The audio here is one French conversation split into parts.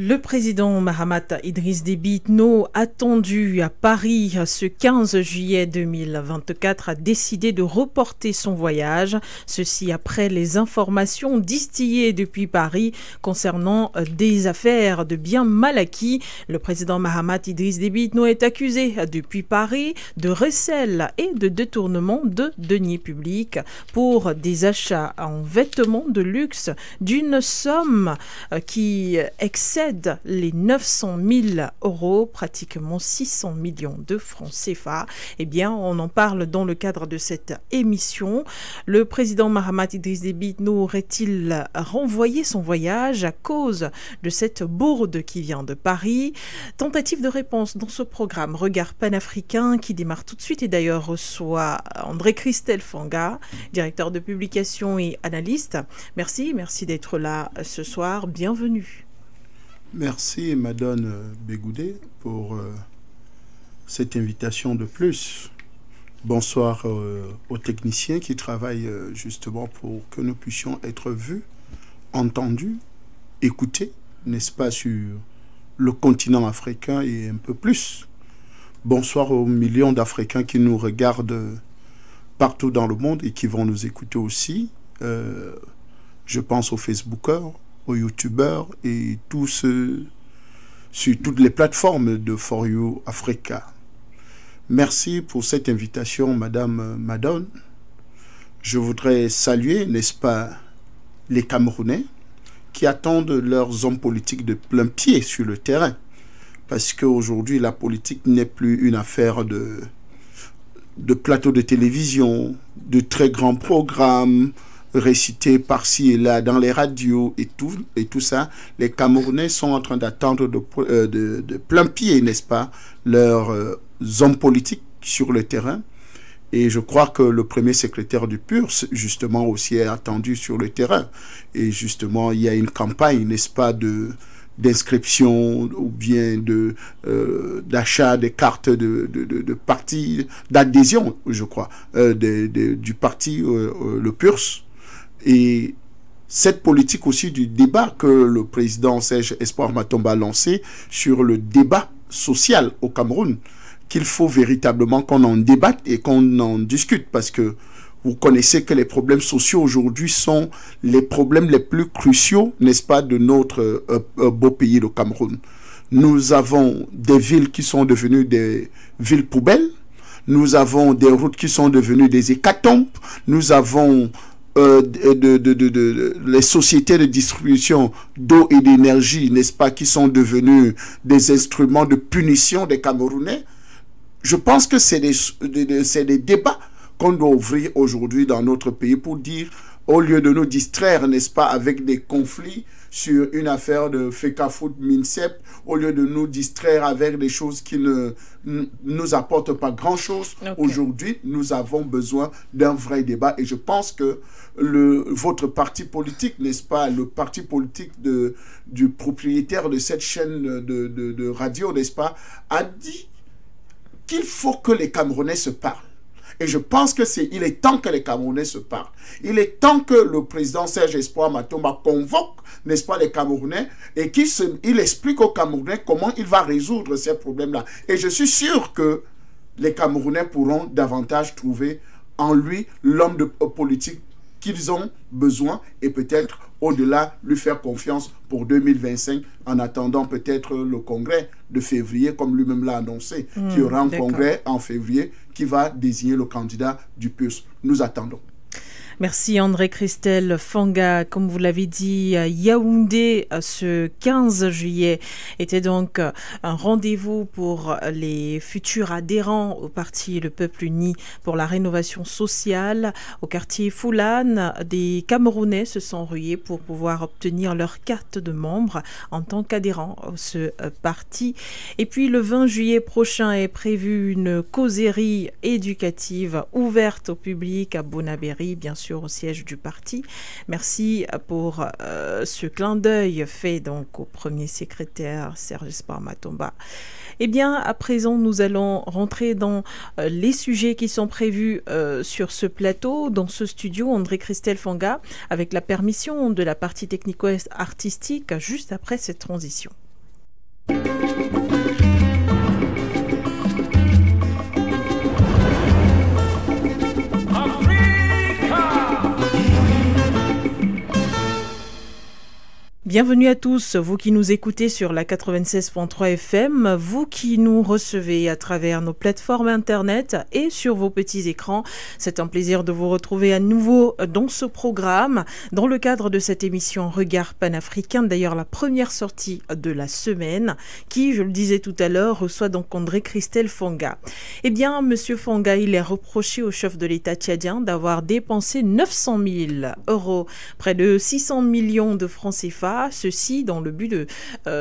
Le président Mahamat Idriss Déby Itno, attendu à Paris ce 15 juillet 2024, a décidé de reporter son voyage. Ceci après les informations distillées depuis Paris concernant des affaires de biens mal acquis. Le président Mahamat Idriss Déby Itno est accusé depuis Paris de recel et de détournement de deniers publics pour des achats en vêtements de luxe d'une somme qui excède les 900 000 euros, pratiquement 600 millions de francs CFA. Eh bien, on en parle dans le cadre de cette émission. Le président Mahamat Idriss Déby Itno aurait-il renvoyé son voyage à cause de cette bourde qui vient de Paris? Tentative de réponse dans ce programme Regard panafricain qui démarre tout de suite et d'ailleurs reçoit André-Christelle Fanga, directeur de publication et analyste. Merci d'être là ce soir. Bienvenue. Merci Madone Bégoudé pour cette invitation de plus. Bonsoir aux techniciens qui travaillent justement pour que nous puissions être vus, entendus, écoutés, n'est-ce pas, sur le continent africain et un peu plus. Bonsoir aux millions d'Africains qui nous regardent partout dans le monde et qui vont nous écouter aussi. Je pense aux Facebookers, aux youtubeurs et tous ceux sur toutes les plateformes de For You Africa. Merci pour cette invitation, Madame Madone. Je voudrais saluer, n'est-ce pas, les Camerounais qui attendent leurs hommes politiques de plein pied sur le terrain. Parce qu'aujourd'hui, la politique n'est plus une affaire de plateaux de télévision, de très grands programmes, récité par-ci et là dans les radios et tout ça. Les Camerounais sont en train d'attendre de plein pied, n'est-ce pas, leurs hommes politiques sur le terrain. Et je crois que le premier secrétaire du PURS, justement, aussi est attendu sur le terrain. Et justement, il y a une campagne, n'est-ce pas, d'inscription ou bien d'achat des cartes de parti, d'adhésion, je crois, du parti, le PURS. Et cette politique aussi du débat que le président Serge Espoir Matomba a lancé sur le débat social au Cameroun, qu'il faut véritablement qu'on en débatte et qu'on en discute, parce que vous connaissez que les problèmes sociaux aujourd'hui sont les problèmes les plus cruciaux, n'est-ce pas, de notre beau pays, le Cameroun. Nous avons des villes qui sont devenues des villes poubelles, nous avons des routes qui sont devenues des hécatombes, nous avons les sociétés de distribution d'eau et d'énergie, n'est-ce pas, qui sont devenues des instruments de punition des Camerounais. Je pense que c'est des débats qu'on doit ouvrir aujourd'hui dans notre pays pour dire, au lieu de nous distraire, n'est-ce pas, avec des conflits sur une affaire de FECAFOOT MINCEP, au lieu de nous distraire avec des choses qui ne nous apportent pas grand-chose, aujourd'hui, nous avons besoin d'un vrai débat. Et je pense que votre parti politique, n'est-ce pas, le parti politique du propriétaire de cette chaîne de radio, n'est-ce pas, a dit qu'il faut que les Camerounais se parlent. Et je pense qu'il est temps que les Camerounais se parlent. Il est temps que le président Serge Espoir Matomba convoque, n'est-ce pas, les Camerounais et qu'il explique aux Camerounais comment il va résoudre ces problèmes-là. Et je suis sûr que les Camerounais pourront davantage trouver en lui l'homme politique qu'ils ont besoin et peut-être au-delà lui faire confiance pour 2025 en attendant peut-être le congrès de février comme lui-même l'a annoncé, qu'il y aura un congrès en février qui va désigner le candidat du PURS. Nous attendons. Merci André-Christelle Fanga. Comme vous l'avez dit, Yaoundé, ce 15 juillet, était donc un rendez-vous pour les futurs adhérents au parti Le Peuple Uni pour la rénovation sociale. Au quartier Foulane, des Camerounais se sont rués pour pouvoir obtenir leur carte de membre en tant qu'adhérents à ce parti. Et puis le 20 juillet prochain est prévue une causerie éducative ouverte au public à Bonabéry, bien sûr au siège du parti. Merci pour ce clin d'œil fait donc au premier secrétaire Serge Espoir Matomba. Eh bien, à présent, nous allons rentrer dans les sujets qui sont prévus sur ce plateau, dans ce studio, André-Christelle Fanga, avec la permission de la partie technico-artistique juste après cette transition. Bienvenue à tous, vous qui nous écoutez sur la 96.3 FM, vous qui nous recevez à travers nos plateformes internet et sur vos petits écrans. C'est un plaisir de vous retrouver à nouveau dans ce programme, dans le cadre de cette émission Regard panafricain, d'ailleurs la première sortie de la semaine, qui, je le disais tout à l'heure, reçoit donc André Christelle Fonga. Eh bien, Monsieur Fonga, il est reproché au chef de l'État tchadien d'avoir dépensé 900 000 €, près de 600 millions de francs CFA, ceci dans le but de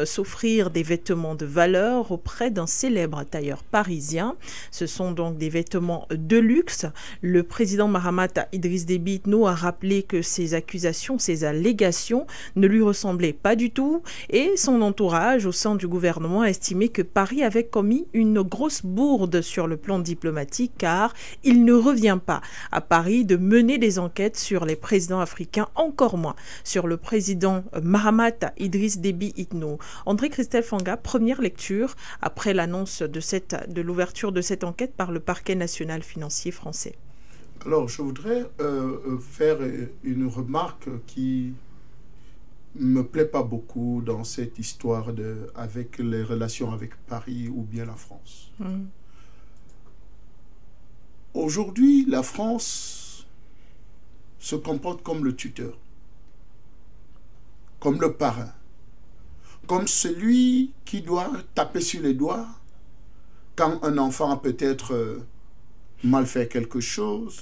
s'offrir des vêtements de valeur auprès d'un célèbre tailleur parisien. Ce sont donc des vêtements de luxe. Le président Mahamat Idriss Déby Itno a rappelé que ces accusations, ces allégations ne lui ressemblaient pas du tout et son entourage au sein du gouvernement a estimé que Paris avait commis une grosse bourde sur le plan diplomatique car il ne revient pas à Paris de mener des enquêtes sur les présidents africains, encore moins sur le président Mahamat Idriss Déby Itno. André Christelle Fonga, première lecture après l'annonce de l'ouverture de cette enquête par le parquet national financier français. Alors, je voudrais faire une remarque qui me plaît pas beaucoup dans cette histoire avec les relations avec Paris ou bien la France. Aujourd'hui, la France se comporte comme le tuteur, comme le parrain, comme celui qui doit taper sur les doigts quand un enfant a peut-être mal fait quelque chose,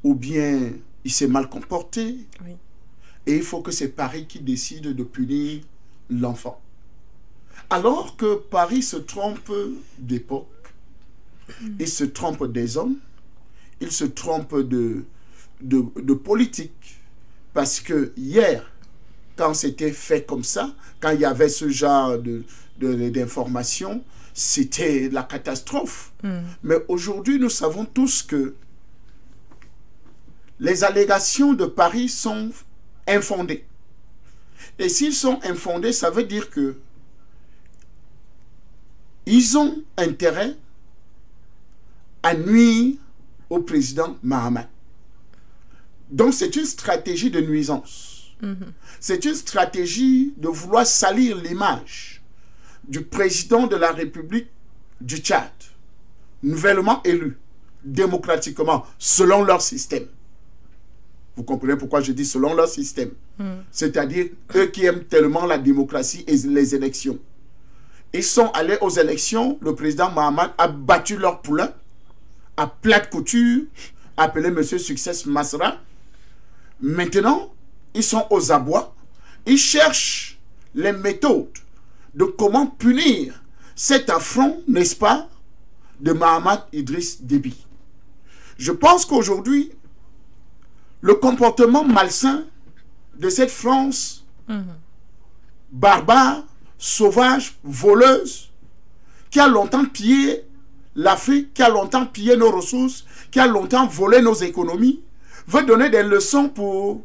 ou bien il s'est mal comporté, oui. Et il faut que c'est Paris qui décide de punir l'enfant. Alors que Paris se trompe d'époque, il se trompe des hommes, il se trompe de politique, parce que hier, quand c'était fait comme ça, quand il y avait ce genre d'informations, c'était la catastrophe. Mais aujourd'hui, nous savons tous que les allégations de Paris sont infondées. Et s'ils sont infondés, ça veut dire que ils ont intérêt à nuire au président Mahamat. Donc c'est une stratégie de nuisance. C'est une stratégie de vouloir salir l'image du président de la République du Tchad, nouvellement élu, démocratiquement, selon leur système. Vous comprenez pourquoi je dis selon leur système. C'est-à-dire eux qui aiment tellement la démocratie et les élections. Ils sont allés aux élections, le président Mahamat a battu leur poulain, à plate couture, appelé M. Success Masra. Maintenant, ils sont aux abois, ils cherchent les méthodes de comment punir cet affront, n'est-ce pas, de Mahamat Idriss Déby. Je pense qu'aujourd'hui, le comportement malsain de cette France barbare, sauvage, voleuse, qui a longtemps pillé l'Afrique, qui a longtemps pillé nos ressources, qui a longtemps volé nos économies, veut donner des leçons pour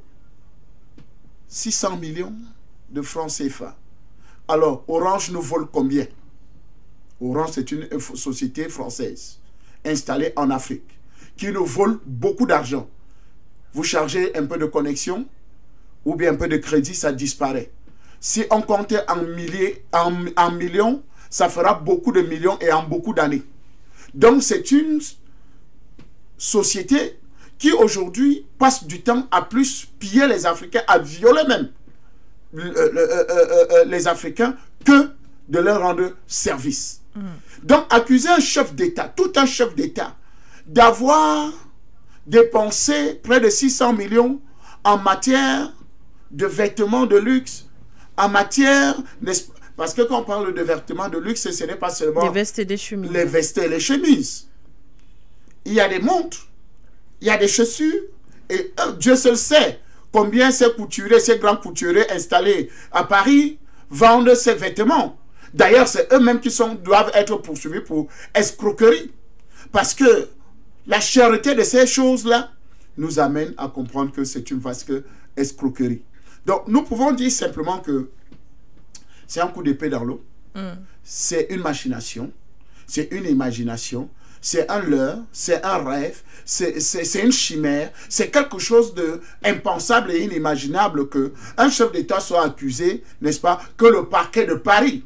600 millions de francs CFA. Alors, Orange nous vole combien? Orange, c'est une société française installée en Afrique qui nous vole beaucoup d'argent. Vous chargez un peu de connexion ou bien un peu de crédit, ça disparaît. Si on comptait en millions, ça fera beaucoup de millions et en beaucoup d'années. Donc, c'est une société qui aujourd'hui passe du temps à plus piller les Africains, à violer même les Africains, que de leur rendre service. Donc, accuser un chef d'État, tout un chef d'État, d'avoir dépensé près de 600 millions en matière de vêtements de luxe, en matière, parce que quand on parle de vêtements de luxe, ce n'est pas seulement les vestes et des chemises. Les vestes et les chemises. Il y a des montres, il y a des chaussures, et Dieu seul sait combien ces couturiers, ces grands couturiers installés à Paris vendent ces vêtements. D'ailleurs, c'est eux-mêmes qui doivent être poursuivis pour escroquerie. Parce que la cherté de ces choses-là nous amène à comprendre que c'est une vaste escroquerie. Donc, nous pouvons dire simplement que c'est un coup d'épée dans l'eau. C'est une machination, c'est une imagination, c'est un leurre, c'est un rêve, c'est une chimère, c'est quelque chose d'impensable et inimaginable qu'un chef d'État soit accusé, n'est-ce pas, que le parquet de Paris,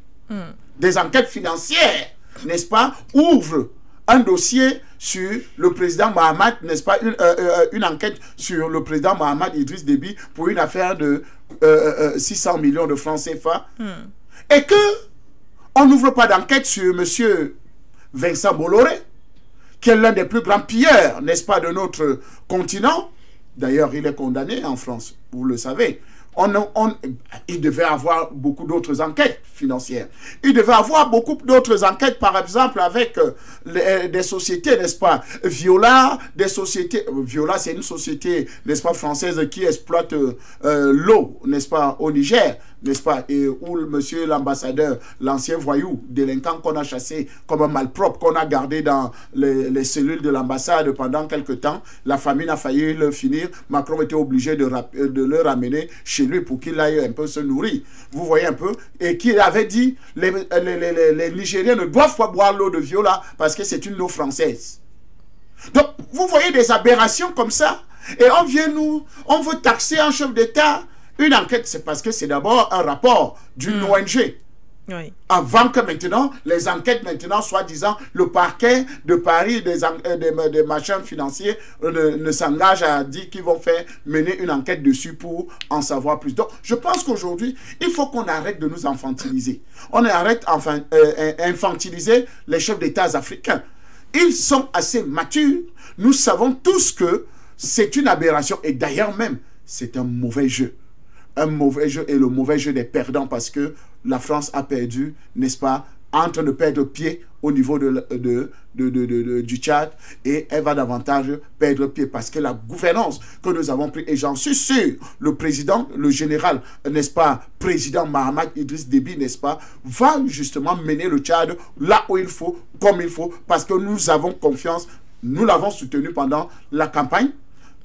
des enquêtes financières, n'est-ce pas, ouvre un dossier sur le président Mahamat, n'est-ce pas, une enquête sur le président Mahamat Idriss Déby pour une affaire de 600 millions de francs CFA, et que on n'ouvre pas d'enquête sur M. Vincent Bolloré, qui est l'un des plus grands pilleurs, n'est-ce pas, de notre continent. D'ailleurs, il est condamné en France, vous le savez. Il devait avoir beaucoup d'autres enquêtes financières. Il devait avoir beaucoup d'autres enquêtes, par exemple, avec des sociétés, n'est-ce pas, Viola, des sociétés... Viola, c'est une société, n'est-ce pas, française qui exploite l'eau, n'est-ce pas, au Niger, n'est-ce pas, et où monsieur l'ambassadeur, l'ancien voyou, délinquant qu'on a chassé comme un malpropre, qu'on a gardé dans les cellules de l'ambassade pendant quelques temps, la famine a failli le finir. Macron était obligé de le ramener chez lui pour qu'il aille un peu se nourrir. Vous voyez un peu, et qu'il avait dit les Nigériens ne doivent pas boire l'eau de Viola parce que c'est une eau française. Donc, vous voyez des aberrations comme ça, et on veut taxer un chef d'État. Une enquête, c'est parce que c'est d'abord un rapport d'une ONG. Oui. Avant que maintenant, les enquêtes maintenant, soi-disant, le parquet de Paris, des machins financiers ne s'engage à dire qu'ils vont mener une enquête dessus pour en savoir plus. Donc, je pense qu'aujourd'hui, il faut qu'on arrête de nous infantiliser. On arrête infantiliser les chefs d'État africains. Ils sont assez matures. Nous savons tous que c'est une aberration. Et d'ailleurs même, c'est un mauvais jeu. Un mauvais jeu, et le mauvais jeu des perdants, parce que la France a perdu, n'est-ce pas, en train de perdre pied au niveau du Tchad, et elle va davantage perdre pied parce que la gouvernance que nous avons prise, et j'en suis sûr, le président, le général, n'est-ce pas, président Mahamat Idriss Déby, n'est-ce pas, va justement mener le Tchad là où il faut, comme il faut, parce que nous avons confiance, nous l'avons soutenu pendant la campagne.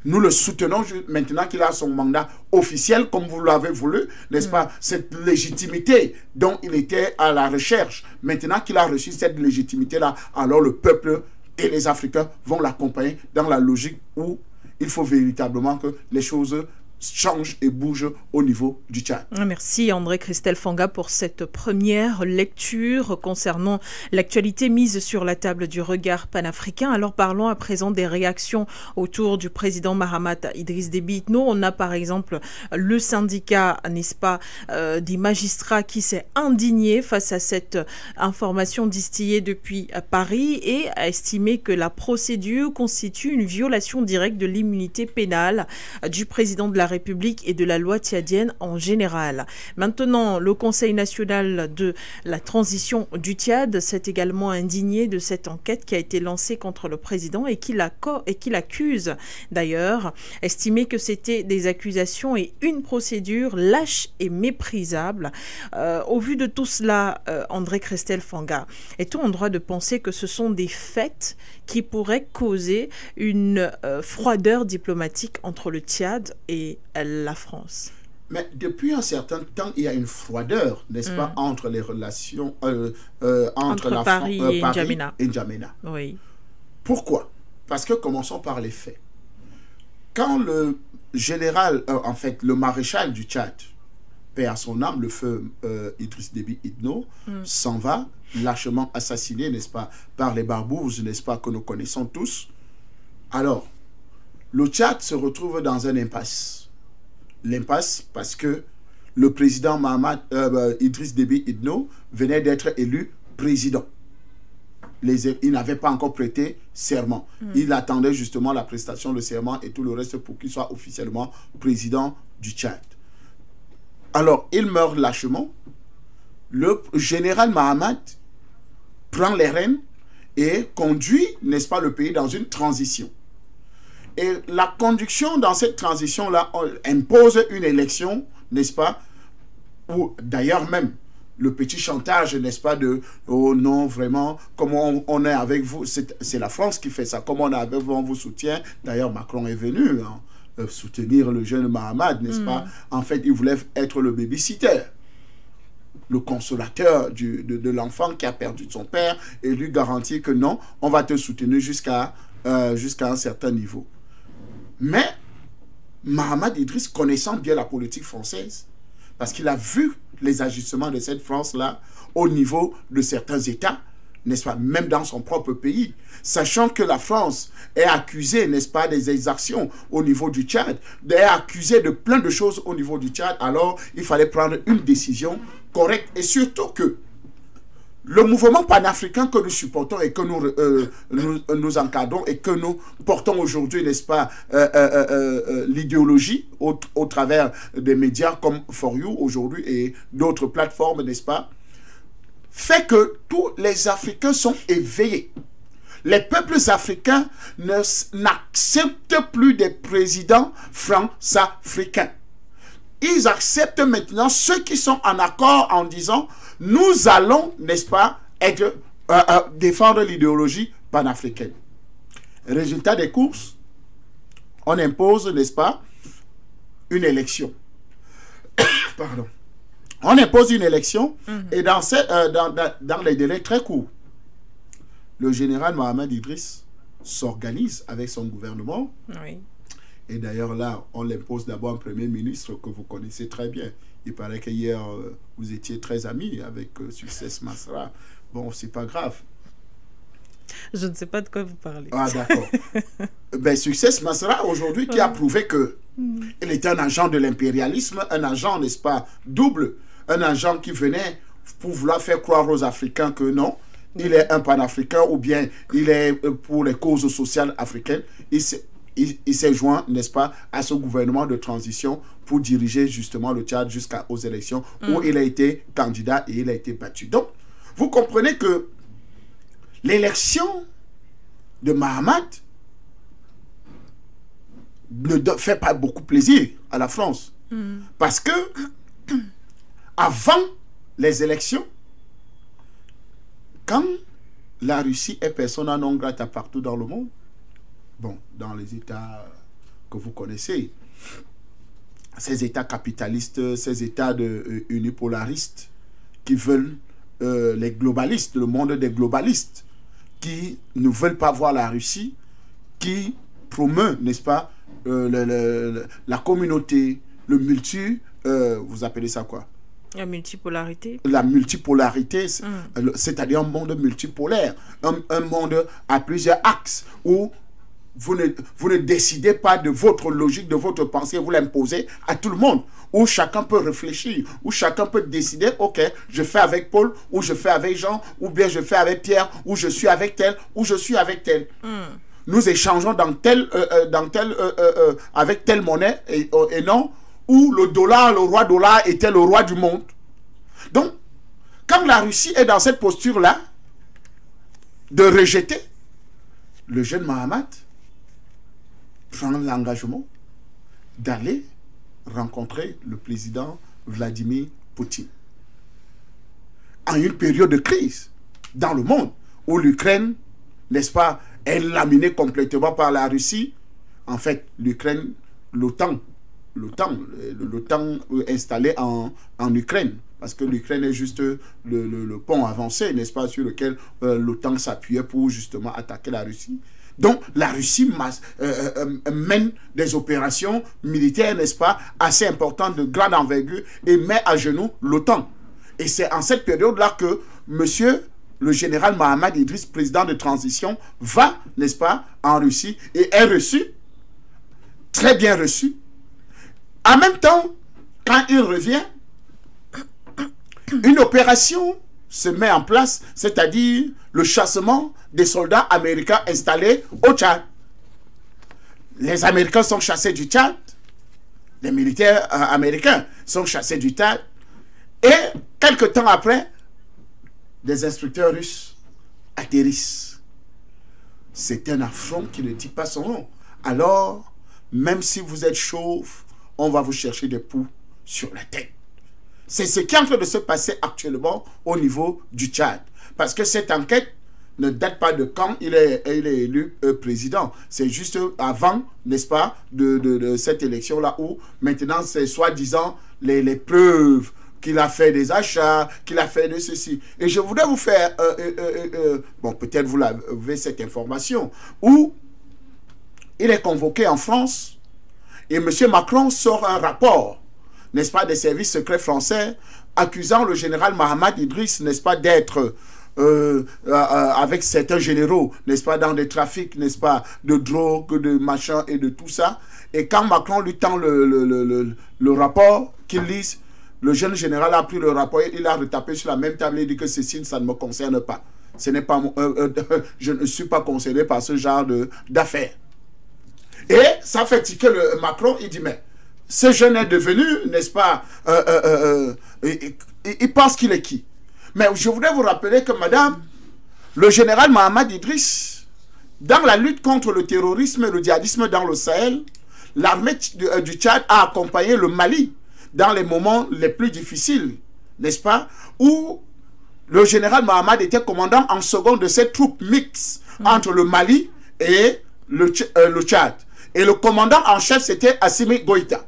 Nous le soutenons maintenant qu'il a son mandat officiel, comme vous l'avez voulu, n'est-ce pas? Cette légitimité dont il était à la recherche, maintenant qu'il a reçu cette légitimité-là, alors le peuple et les Africains vont l'accompagner dans la logique où il faut véritablement que les choses change et bouge au niveau du Tchad. Merci André Christelle Fanga pour cette première lecture concernant l'actualité mise sur la table du regard panafricain. Alors parlons à présent des réactions autour du président Mahamat Idriss Déby Itno. On a par exemple le syndicat, n'est-ce pas, des magistrats qui s'est indigné face à cette information distillée depuis Paris et a estimé que la procédure constitue une violation directe de l'immunité pénale du président de la République et de la loi tchadienne en général. Maintenant, le Conseil national de la transition du Tchad s'est également indigné de cette enquête qui a été lancée contre le président et qui l'accuse d'ailleurs, estimé que c'était des accusations et une procédure lâche et méprisable. Au vu de tout cela, André Christelle Fanga, est-on en droit de penser que ce sont des faits qui pourraient causer une froideur diplomatique entre le Tchad et la France? Mais depuis un certain temps, il y a une froideur, n'est-ce pas, entre les relations entre Paris et N'Djamena. Oui. Pourquoi? Parce que commençons par les faits. Quand le général, en fait, le maréchal du Tchad, paix à son âme, le feu Idriss Déby Itno, s'en va, lâchement assassiné, n'est-ce pas, par les barbouzes, n'est-ce pas, que nous connaissons tous. Alors, le Tchad se retrouve dans un impasse. L'impasse parce que le président Idriss Déby Itno venait d'être élu président. Il n'avait pas encore prêté serment. Il attendait justement la prestation de serment et tout le reste pour qu'il soit officiellement président du Tchad. Alors, il meurt lâchement. Le général Mahamat prend les rênes et conduit, n'est-ce pas, le pays dans une transition. Et la conduction dans cette transition-là impose une élection, n'est-ce pas, où d'ailleurs même le petit chantage, n'est-ce pas, de « oh non, vraiment, comment on est avec vous », c'est la France qui fait ça, « comment on est avec vous, on vous soutient ». D'ailleurs, Macron est venu soutenir le jeune Mahamat, n'est-ce pas. En fait, il voulait être le babysitter. le consolateur de l'enfant qui a perdu son père et lui garantir que non, on va te soutenir jusqu'à un certain niveau. Mais Mahamat Idriss, connaissant bien la politique française, parce qu'il a vu les ajustements de cette France-là au niveau de certains États, n'est-ce pas, même dans son propre pays, sachant que la France est accusée, n'est-ce pas, des exactions au niveau du Tchad, est accusée de plein de choses au niveau du Tchad, alors il fallait prendre une décision correcte, et surtout que le mouvement panafricain que nous supportons et que nous encadrons et que nous portons aujourd'hui, n'est-ce pas, l'idéologie au travers des médias comme For You aujourd'hui et d'autres plateformes, n'est-ce pas, fait que tous les Africains sont éveillés. Les peuples africains n'acceptent plus des présidents france-africains. Ils acceptent maintenant ceux qui sont en accord en disant nous allons, n'est-ce pas, défendre l'idéologie panafricaine. Résultat des courses, on impose, n'est-ce pas, une élection. Pardon. On impose une élection et dans les délais très courts, le général Mahamat Idriss s'organise avec son gouvernement. Oui. Et d'ailleurs là, on l'impose d'abord un premier ministre que vous connaissez très bien. Il paraît que hier, vous étiez très amis avec Success Masra. Bon, c'est pas grave. Je ne sais pas de quoi vous parlez. Ah, d'accord. Ben, Success Masra, aujourd'hui, qui a prouvé que il était un agent de l'impérialisme, un agent, n'est-ce pas, double, un agent qui venait pour vouloir faire croire aux Africains que non, il est un panafricain ou bien il est pour les causes sociales africaines. Il s'est joint, n'est-ce pas, à ce gouvernement de transition pour diriger justement le Tchad jusqu'aux élections où il a été candidat et il a été battu. Donc, vous comprenez que l'élection de Mahamat ne fait pas beaucoup plaisir à la France. Parce que avant les élections, quand la Russie est persona non grata partout dans le monde, bon, dans les États que vous connaissez, ces États capitalistes, ces États unipolaristes qui veulent les globalistes, le monde des globalistes, qui ne veulent pas voir la Russie, qui promeut, n'est-ce pas, la communauté, le vous appelez ça quoi? La multipolarité. La multipolarité, c'est-à-dire un monde multipolaire, un monde à plusieurs axes où vous ne décidez pas de votre logique, de votre pensée, vous l'imposez à tout le monde, où chacun peut réfléchir, où chacun peut décider, ok, je fais avec Paul, ou je fais avec Jean, ou bien je fais avec Pierre, ou je suis avec tel, ou je suis avec tel. Nous échangeons avec telle monnaie, et non, où le dollar, le roi dollar était le roi du monde. Donc, quand la Russie est dans cette posture-là, de rejeter, le jeune Mahamat prend l'engagement d'aller rencontrer le président Vladimir Poutine. En une période de crise dans le monde, où l'Ukraine, n'est-ce pas, est laminée complètement par la Russie. En fait, l'Ukraine, l'OTAN installé en Ukraine, parce que l'Ukraine est juste le pont avancé, n'est-ce pas, sur lequel l'OTAN s'appuyait pour justement attaquer la Russie. Donc, la Russie mène des opérations militaires, n'est-ce pas, assez importantes, de grande envergure, et met à genoux l'OTAN. Et c'est en cette période-là que monsieur le général Mahamat Idriss, président de transition, va, n'est-ce pas, en Russie, et est reçu, très bien reçu. En même temps, quand il revient, une opération se met en place, c'est-à-dire le chassement des soldats américains installés au Tchad. Les Américains sont chassés du Tchad, les militaires américains sont chassés du Tchad, et quelque temps après, des instructeurs russes atterrissent. C'est un affront qui ne dit pas son nom. Alors, même si vous êtes chauve, on va vous chercher des poux sur la tête. C'est ce qui est en train de se passer actuellement au niveau du Tchad. Parce que cette enquête ne date pas de quand il est élu président. C'est juste avant, n'est-ce pas, de cette élection-là où maintenant c'est soi-disant les preuves qu'il a fait des achats, qu'il a fait de ceci. Et je voudrais vous faire, bon, peut-être vous avez cette information, où il est convoqué en France et M. Macron sort un rapport, n'est-ce pas, des services secrets français, accusant le général Mahamat Idriss, n'est-ce pas, d'être avec certains généraux, n'est-ce pas, dans des trafics, n'est-ce pas, de drogue, de machin et de tout ça. Et quand Macron lui tend le rapport qu'il lise, le jeune général a pris le rapport, il a retapé sur la même table et dit que ceci, ça ne me concerne pas. Ce n'est pas je ne suis pas concerné par ce genre d'affaires. Et ça fait tiquer Macron, il dit, mais ce jeune est devenu, n'est-ce pas, il pense qu'il est qui? Mais je voudrais vous rappeler que, madame, le général Mahamat Idriss, dans la lutte contre le terrorisme et le djihadisme dans le Sahel, l'armée du Tchad a accompagné le Mali dans les moments les plus difficiles, n'est-ce pas, où le général Mahamat était commandant en second de cette troupe mixte entre le Mali et le Tchad. Et le commandant en chef, c'était Assimi Goïta,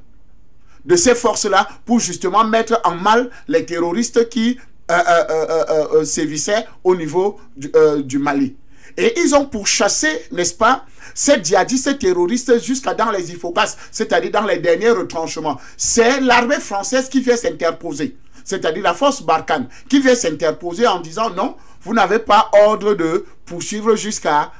de ces forces-là, pour justement mettre en mal les terroristes qui sévissaient au niveau du Mali. Et ils ont pourchassé, n'est-ce pas, ces djihadistes terroristes jusqu'à dans les Ifokas, c'est-à-dire dans les derniers retranchements. C'est l'armée française qui vient s'interposer, c'est-à-dire la force Barkhane, qui vient s'interposer en disant non, vous n'avez pas ordre de poursuivre jusqu'à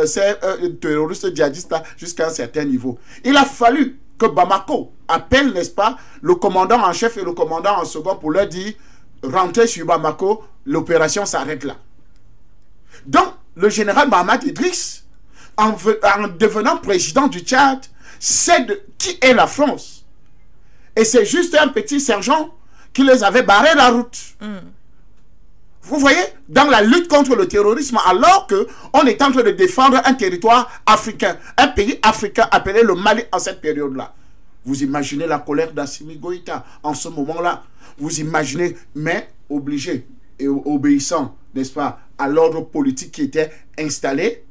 ces terroristes djihadistes jusqu'à un certain niveau. Il a fallu que Bamako appelle, n'est-ce pas, le commandant en chef et le commandant en second pour leur dire rentrez sur Bamako, l'opération s'arrête là. Donc, le général Mahamat Idriss, en devenant président du Tchad, sait qui est la France. Et c'est juste un petit sergent qui les avait barré la route. Vous voyez, dans la lutte contre le terrorisme, alors qu'on est en train de défendre un territoire africain, un pays africain appelé le Mali en cette période-là. Vous imaginez la colère d'Assimi Goïta en ce moment-là. Vous imaginez, mais obligé et obéissant, n'est-ce pas, à l'ordre politique qui était installé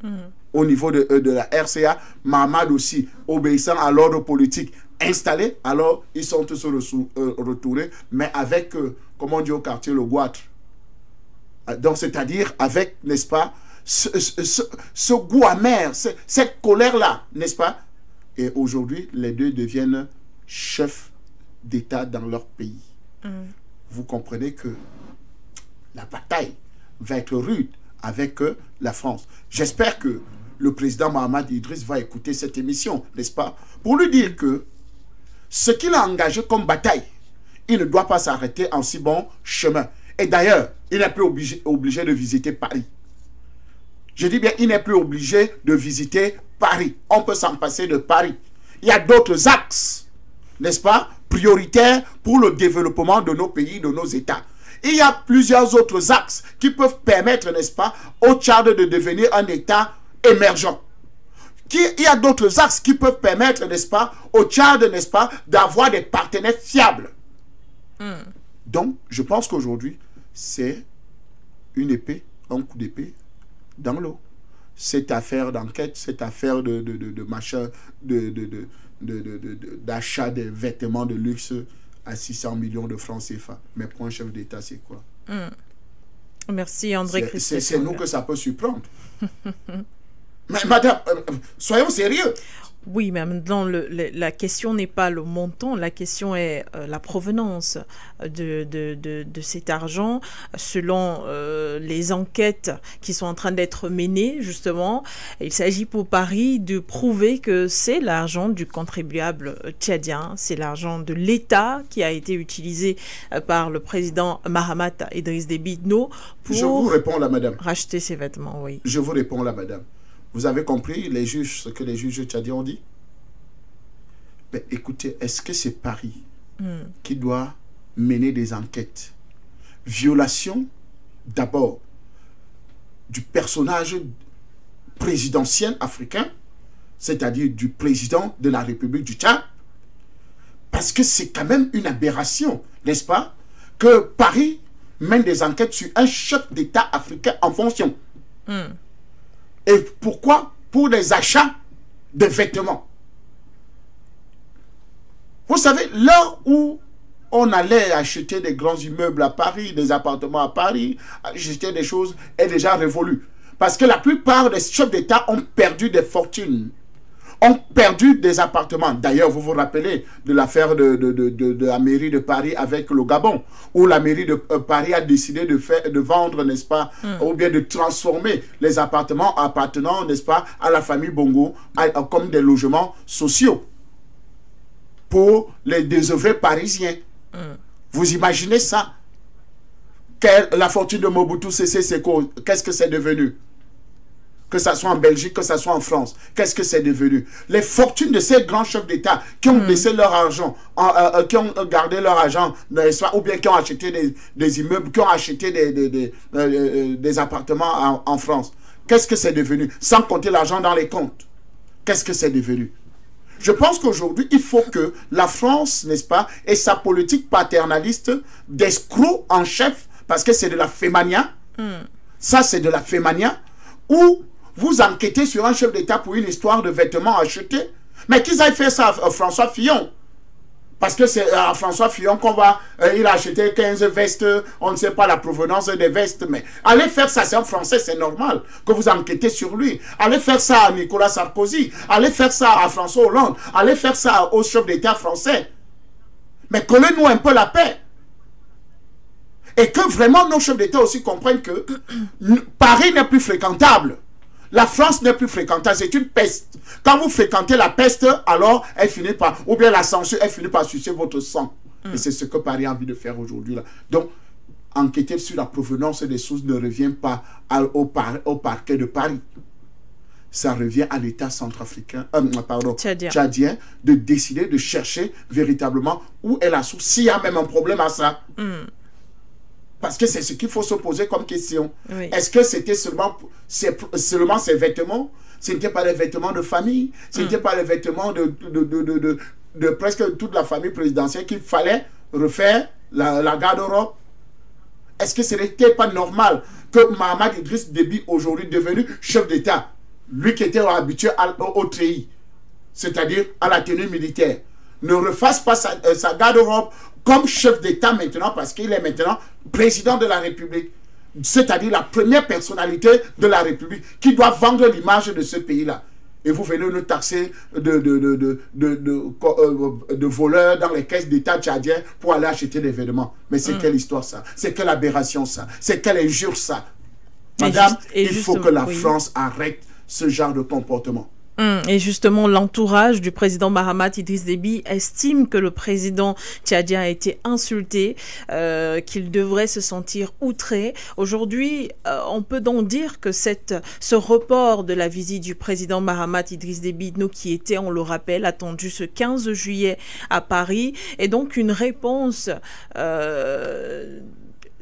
au niveau de la RCA, Mahamat aussi obéissant à l'ordre politique installé, alors ils sont tous retournés, mais avec, comment on dit au quartier, le goitre. Donc, c'est-à-dire avec, n'est-ce pas, ce goût amer, cette colère-là, n'est-ce pas? Et aujourd'hui, les deux deviennent chefs d'État dans leur pays. Vous comprenez que la bataille va être rude avec la France. J'espère que le président Mahamat Idriss va écouter cette émission, n'est-ce pas? Pour lui dire que ce qu'il a engagé comme bataille, il ne doit pas s'arrêter en si bon chemin. Et d'ailleurs, il n'est plus obligé de visiter Paris. Je dis bien, il n'est plus obligé de visiter Paris. On peut s'en passer de Paris. Il y a d'autres axes, n'est-ce pas, prioritaires pour le développement de nos pays, de nos États. Il y a plusieurs autres axes qui peuvent permettre, n'est-ce pas, au Tchad de devenir un État émergent. Il y a d'autres axes qui peuvent permettre, n'est-ce pas, au Tchad, n'est-ce pas, d'avoir des partenaires fiables. Donc, je pense qu'aujourd'hui, c'est une épée, un coup d'épée dans l'eau. Cette affaire d'enquête, cette affaire de machin, d'achat de vêtements de luxe à 600 millions de francs CFA. Mais pour un chef d'État, c'est quoi? Merci André Christophe. C'est nous que ça peut surprendre. Mais madame, soyons sérieux. Oui, mais maintenant, la question n'est pas le montant, la question est la provenance de cet argent. Selon les enquêtes qui sont en train d'être menées, justement, il s'agit pour Paris de prouver que c'est l'argent du contribuable tchadien, c'est l'argent de l'État qui a été utilisé par le président Mahamat Idriss Déby Itno pour Je vous réponds là, madame. Racheter ses vêtements, oui. Je vous réponds là, madame. Vous avez compris les juges, ce que les juges tchadiens ont dit? Mais écoutez, est-ce que c'est Paris qui doit mener des enquêtes? Violation, d'abord, du personnage présidentiel africain, c'est-à-dire du président de la République du Tchad, parce que c'est quand même une aberration, n'est-ce pas, que Paris mène des enquêtes sur un chef d'État africain en fonction. Et pourquoi? Pour des achats de vêtements. Vous savez, là où On allait acheter des grands immeubles à Paris, des appartements à Paris, acheter des choses est déjà révolu. Parce que la plupart des chefs d'État ont perdu des fortunes, ont perdu des appartements. D'ailleurs, vous vous rappelez de l'affaire de la mairie de Paris avec le Gabon, où la mairie de Paris a décidé de vendre, n'est-ce pas, ou bien de transformer les appartements appartenant, n'est-ce pas, à la famille Bongo comme des logements sociaux pour les désœuvrés parisiens. Vous imaginez ça? La fortune de Mobutu Sese Seko, qu'est-ce que c'est devenu? Que ça soit en Belgique, que ça soit en France, qu'est-ce que c'est devenu? Les fortunes de ces grands chefs d'État qui ont laissé leur argent, qui ont gardé leur argent, ou bien qui ont acheté des immeubles, qui ont acheté des appartements en France. Qu'est-ce que c'est devenu? Sans compter l'argent dans les comptes. Qu'est-ce que c'est devenu? Je pense qu'aujourd'hui, il faut que la France, n'est-ce pas, et sa politique paternaliste d'escroc en chef, parce que c'est de la fémania, ça c'est de la fémania, où vous enquêtez sur un chef d'État pour une histoire de vêtements achetés, mais qu'ils aillent faire ça à François Fillon. Parce que c'est à François Fillon qu'on va... il a acheté 15 vestes, on ne sait pas la provenance des vestes, mais allez faire ça, c'est un Français, c'est normal que vous enquêtez sur lui. Allez faire ça à Nicolas Sarkozy, allez faire ça à François Hollande, allez faire ça au chef d'État français. Mais collez-nous un peu la paix. Et que vraiment nos chefs d'État aussi comprennent que Paris n'est plus fréquentable. La France n'est plus fréquentable, c'est une peste. Quand vous fréquentez la peste, alors elle finit par, ou bien la censure, elle finit par sucer votre sang. Et c'est ce que Paris a envie de faire aujourd'hui. Donc, enquêter sur la provenance des sources ne revient pas au parquet de Paris. Ça revient à l'État centrafricain, tchadien, de décider, de chercher véritablement où est la source. S'il y a même un problème à ça. Parce que c'est ce qu'il faut se poser comme question. Oui. Est-ce que c'était seulement ces vêtements? Ce n'était pas les vêtements de famille? Ce n'était pas les vêtements de presque toute la famille présidentielle qu'il fallait refaire la garde-robe? Est-ce que ce n'était pas normal que Mahamat Idriss Déby, aujourd'hui devenu chef d'État, lui qui était habitué au treillis, c'est-à-dire à la tenue militaire, ne refasse pas sa garde-robe comme chef d'État maintenant, parce qu'il est maintenant président de la République, c'est-à-dire la première personnalité de la République qui doit vendre l'image de ce pays-là. Et vous venez nous taxer de voleurs dans les caisses d'État tchadiens pour aller acheter des vêtements. Mais c'est quelle histoire ça? C'est quelle aberration ça? C'est quelle injure ça? Madame, il faut que la France arrête ce genre de comportement. Et justement, l'entourage du président Mahamat Idriss Déby estime que le président tchadien a été insulté, qu'il devrait se sentir outré. Aujourd'hui, on peut donc dire que ce report de la visite du président Mahamat Idriss Déby, qui était, on le rappelle, attendu ce 15 juillet à Paris, est donc une réponse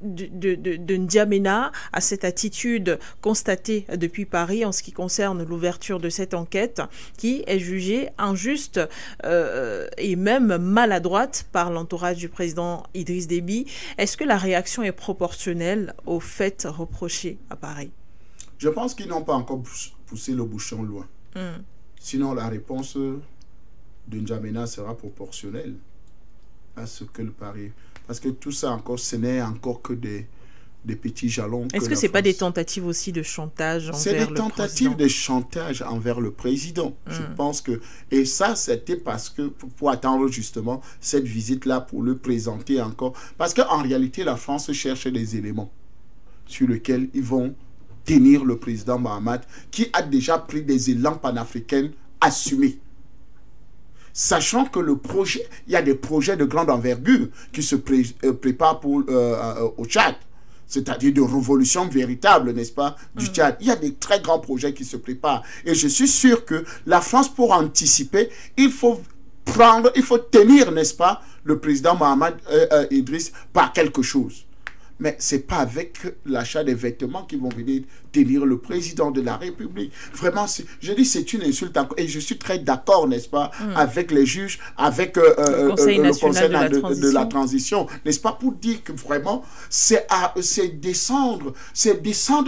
de N'Djamena à cette attitude constatée depuis Paris en ce qui concerne l'ouverture de cette enquête qui est jugée injuste et même maladroite par l'entourage du président Idriss Déby. Est-ce que la réaction est proportionnelle aux faits reprochés à Paris? Je pense qu'ils n'ont pas encore poussé le bouchon loin. Sinon, la réponse de N'Djamena sera proportionnelle à ce que le Paris... Parce que tout ça encore, ce n'est encore que des petits jalons. Est-ce que ce n'est pas des tentatives aussi de chantage envers le président? C'est des tentatives de chantage envers le président. Je pense que... Et ça, c'était parce que, pour attendre justement cette visite-là, pour le présenter encore. Parce qu'en réalité, la France cherche des éléments sur lesquels ils vont tenir le président Mahamat, qui a déjà pris des élans panafricains assumés. Sachant que il y a des projets de grande envergure qui se préparent au Tchad, c'est-à-dire de révolution véritable, n'est-ce pas, du Tchad. Il y a des très grands projets qui se préparent. Et je suis sûr que la France, pour anticiper, il faut tenir, n'est-ce pas, le président Mahamat Idriss par quelque chose. Mais ce n'est pas avec l'achat des vêtements qu'ils vont venir tenir le président de la République. Vraiment, je dis c'est une insulte. Et je suis très d'accord, n'est-ce pas, avec les juges, avec le Conseil de la transition, n'est-ce pas, pour dire que vraiment, c'est descendre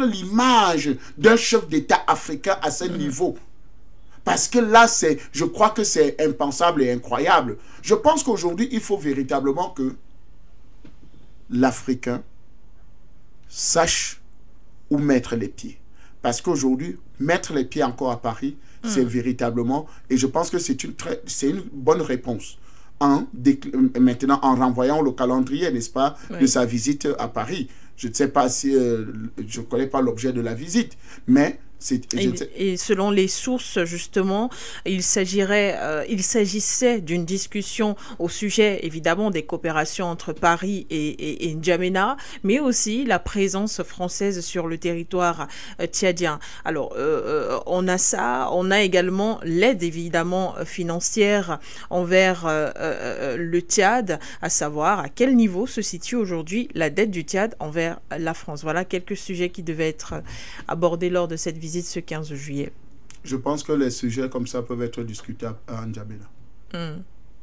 l'image d'un chef d'État africain à ce niveau. Parce que là, je crois que c'est impensable et incroyable. Je pense qu'aujourd'hui, il faut véritablement que l'Africain sache où mettre les pieds. Parce qu'aujourd'hui, mettre les pieds encore à Paris, c'est véritablement, et je pense que c'est une bonne réponse. Maintenant, en renvoyant le calendrier, n'est-ce pas, de sa visite à Paris. Je ne sais pas si, je ne connais pas l'objet de la visite, mais... Et selon les sources, justement, il s'agissait d'une discussion au sujet, évidemment, des coopérations entre Paris et N'Djamena, mais aussi la présence française sur le territoire tchadien. Alors, on a ça, on a également l'aide, évidemment, financière envers le Tchad, à savoir à quel niveau se situe aujourd'hui la dette du Tchad envers la France. Voilà quelques sujets qui devaient être abordés lors de cette visite ce 15 juillet. Je pense que les sujets comme ça peuvent être discutés à N'Djamena.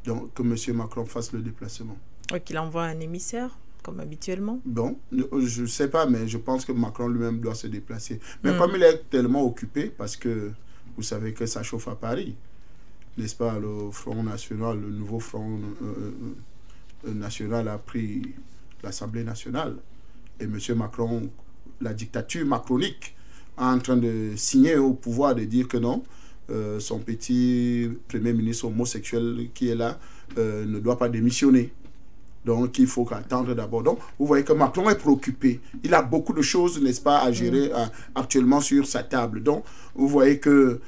Donc, que M. Macron fasse le déplacement. Qu'il envoie un émissaire, comme habituellement. Bon, je ne sais pas, mais je pense que Macron lui-même doit se déplacer. Mais comme il est tellement occupé, parce que vous savez que ça chauffe à Paris, n'est-ce pas, le Front National, le nouveau Front National a pris l'Assemblée nationale. Et M. Macron, la dictature macronique, en train de signer au pouvoir, de dire que non, son petit premier ministre homosexuel qui est là ne doit pas démissionner. Donc, il faut attendre d'abord. Donc, vous voyez que Macron est préoccupé. Il a beaucoup de choses, n'est-ce pas, à gérer actuellement sur sa table. Donc, vous voyez que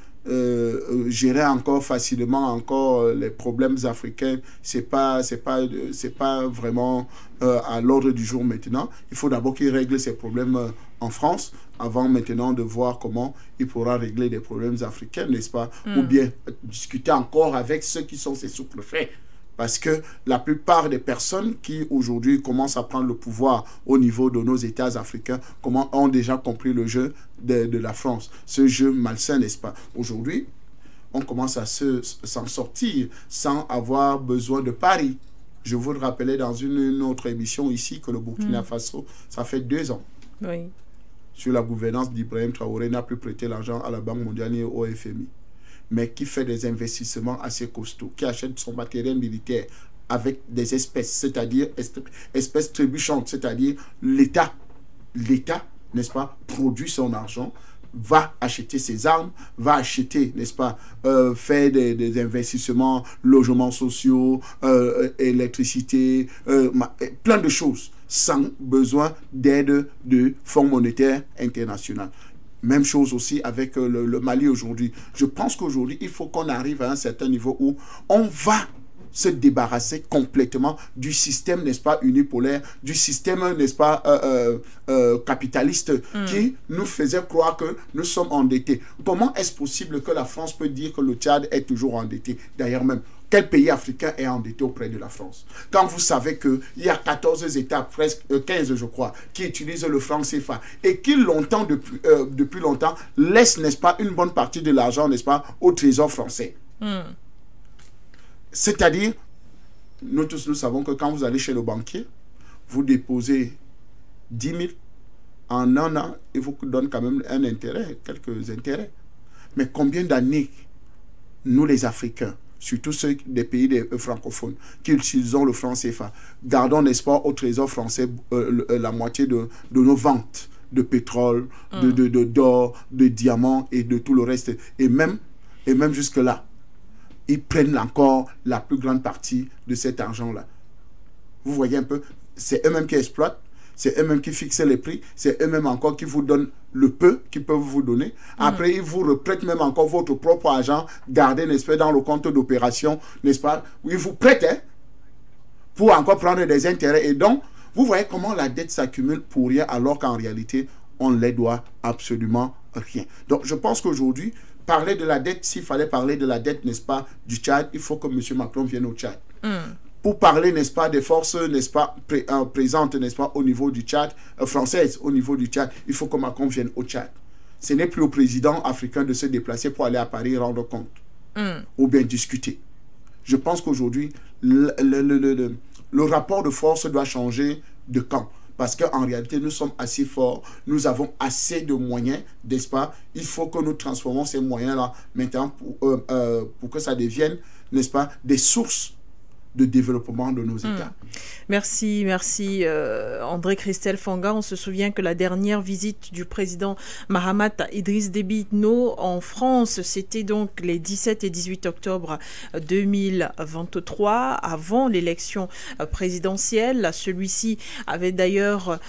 gérer encore facilement les problèmes africains, c'est pas vraiment à l'ordre du jour maintenant. Il faut d'abord qu'il règle ses problèmes en France avant maintenant de voir comment il pourra régler des problèmes africains, n'est-ce pas? Ou bien discuter encore avec ceux qui sont ses sous-préfets. Parce que la plupart des personnes qui aujourd'hui commencent à prendre le pouvoir au niveau de nos États africains ont déjà compris le jeu de la France. Ce jeu malsain, n'est-ce pas? Aujourd'hui, on commence à s'en sortir sans avoir besoin de Paris. Je vous le rappelais dans une autre émission ici que le Burkina Faso, ça fait 2 ans. Oui. Sur la gouvernance d'Ibrahim Traoré, n'a plus prêté l'argent à la Banque mondiale et au FMI. Mais qui fait des investissements assez costauds, qui achète son matériel militaire avec des espèces, c'est-à-dire espèces trébuchantes, c'est-à-dire l'État, n'est-ce pas, produit son argent, va acheter ses armes, va acheter, n'est-ce pas, faire des investissements, logements sociaux, électricité, plein de choses, sans besoin d'aide de Fonds monétaire international. Même chose aussi avec le Mali aujourd'hui. Je pense qu'aujourd'hui, il faut qu'on arrive à un certain niveau où on va se débarrasser complètement du système, n'est-ce pas, unipolaire, du système, n'est-ce pas, capitaliste qui nous faisait croire que nous sommes endettés. Comment est-ce possible que la France peut dire que le Tchad est toujours endetté? D'ailleurs même, quel pays africain est endetté auprès de la France? Quand vous savez qu'il y a 14 États, presque 15 je crois, qui utilisent le franc CFA et qui longtemps, depuis longtemps, laissent, n'est-ce pas, une bonne partie de l'argent, n'est-ce pas, au trésor français. C'est-à-dire, nous tous nous savons que quand vous allez chez le banquier, vous déposez 10 000 en un an, il vous donne quand même un intérêt, quelques intérêts. Mais combien d'années, nous les Africains, surtout ceux des pays francophones, qui utilisons le franc CFA, gardons, n'est-ce pas, au trésor français la moitié de nos ventes de pétrole, d'or, de diamants et de tout le reste. Et même jusque-là, ils prennent encore la plus grande partie de cet argent-là. Vous voyez un peu, c'est eux-mêmes qui exploitent, c'est eux-mêmes qui fixent les prix, c'est eux-mêmes encore qui vous donnent le peu qu'ils peuvent vous donner. Après, ils vous reprêtent même encore votre propre argent, gardé, n'est-ce pas, dans le compte d'opération, n'est-ce pas? Ils vous prêtent pour encore prendre des intérêts. Et donc, vous voyez comment la dette s'accumule pour rien, alors qu'en réalité, on ne les doit absolument rien. Donc, je pense qu'aujourd'hui, parler de la dette, s'il fallait parler de la dette, n'est-ce pas, du Tchad, il faut que M. Macron vienne au Tchad. Pour parler, n'est-ce pas, des forces, n'est-ce pas, présentes, n'est-ce pas, au niveau du Tchad, françaises au niveau du Tchad, il faut que Macron vienne au Tchad. Ce n'est plus au président africain de se déplacer pour aller à Paris rendre compte ou bien discuter. Je pense qu'aujourd'hui, le rapport de force doit changer de camp. Parce qu'en réalité, nous sommes assez forts, nous avons assez de moyens, n'est-ce pas? Il faut que nous transformons ces moyens-là maintenant pour que ça devienne, n'est-ce pas, des sources de développement de nos États. Merci André Christelle Fanga. On se souvient que la dernière visite du président Mahamat Idriss Déby Itno en France, c'était donc les 17 et 18 octobre 2023, avant l'élection présidentielle. Celui-ci avait d'ailleurs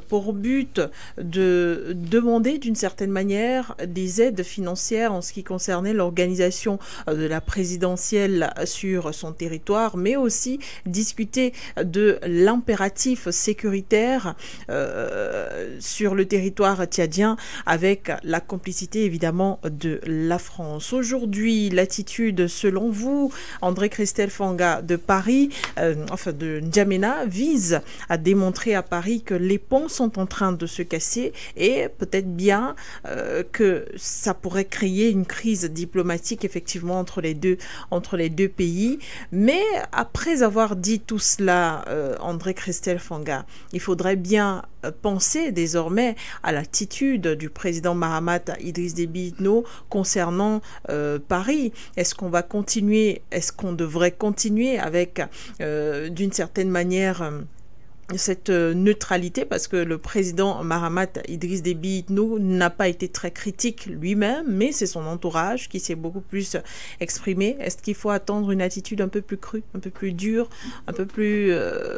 pour but de demander d'une certaine manière des aides financières en ce qui concernait l'organisation de la présidentielle sur son territoire, mais aussi discuter de l'impératif sécuritaire sur le territoire tchadien avec la complicité évidemment de la France. Aujourd'hui, l'attitude selon vous, André Christelle Fanga de Paris, de N'Djamena, vise à démontrer à Paris que les ponts sont en train de se casser et peut-être bien que ça pourrait créer une crise diplomatique effectivement entre les deux pays. Mais après avoir dit tout cela, André Christelle Fanga, il faudrait bien penser désormais à l'attitude du président Mahamat Idriss Déby Itno concernant Paris. Est-ce qu'on va continuer, est-ce qu'on devrait continuer avec d'une certaine manière cette neutralité, parce que le président Mahamat Idriss Déby Itno n'a pas été très critique lui-même, mais c'est son entourage qui s'est beaucoup plus exprimé. Est-ce qu'il faut attendre une attitude un peu plus crue, un peu plus dure, un peu plus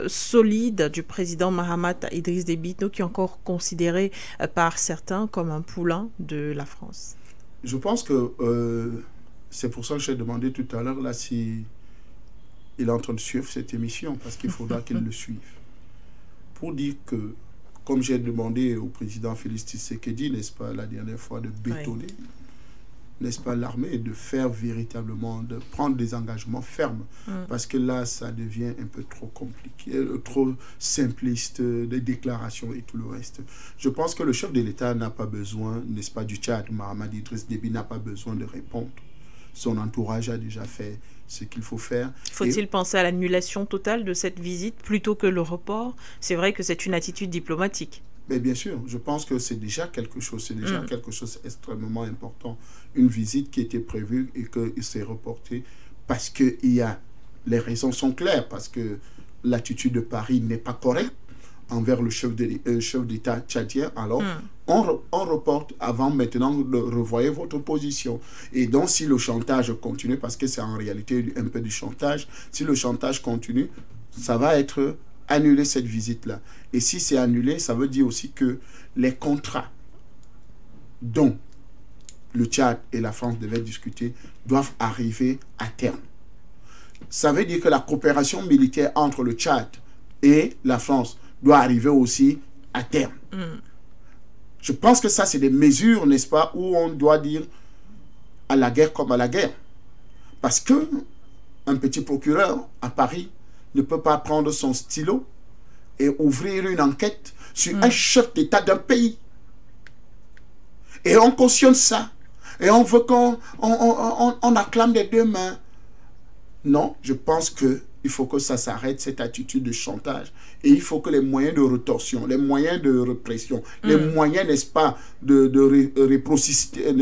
solide du président Mahamat Idriss Déby Itno, qui est encore considéré par certains comme un poulain de la France? Je pense que c'est pour ça que j'ai demandé tout à l'heure là si il est en train de suivre cette émission, parce qu'il faudra qu'il le suive. Pour dire que, comme j'ai demandé au président Félix Tshisekedi, n'est-ce pas, la dernière fois, de bétonner, n'est-ce pas, l'armée, de faire véritablement, de prendre des engagements fermes. Parce que là, ça devient un peu trop compliqué, trop simpliste, des déclarations et tout le reste. Je pense que le chef de l'État n'a pas besoin, n'est-ce pas, du Tchad, Mahamat Idriss Déby n'a pas besoin de répondre. Son entourage a déjà fait ce qu'il faut faire. Faut-il penser à l'annulation totale de cette visite plutôt que le report? C'est vrai que c'est une attitude diplomatique. Mais bien sûr, je pense que c'est déjà quelque chose, quelque chose d'extrêmement important. Une visite qui était prévue et qu'il s'est reporté parce que les raisons sont claires, parce que l'attitude de Paris n'est pas correcte envers le chef d'État tchadien. Alors, on reporte avant maintenant de revoyer votre position. Et donc, si le chantage continue, parce que c'est en réalité un peu du chantage, si le chantage continue, ça va être annulé cette visite-là. Et si c'est annulé, ça veut dire aussi que les contrats dont le Tchad et la France devaient discuter doivent arriver à terme. Ça veut dire que la coopération militaire entre le Tchad et la France doit arriver aussi à terme. Je pense que ça, c'est des mesures, n'est-ce pas, où on doit dire à la guerre comme à la guerre. Parce que un petit procureur à Paris ne peut pas prendre son stylo et ouvrir une enquête sur un chef d'État d'un pays. Et on cautionne ça. Et on veut on acclame des deux mains. Non, je pense que il faut que ça s'arrête, cette attitude de chantage. Et il faut que les moyens de rétorsion, les moyens de répression, les moyens, n'est-ce pas, de réciprocité,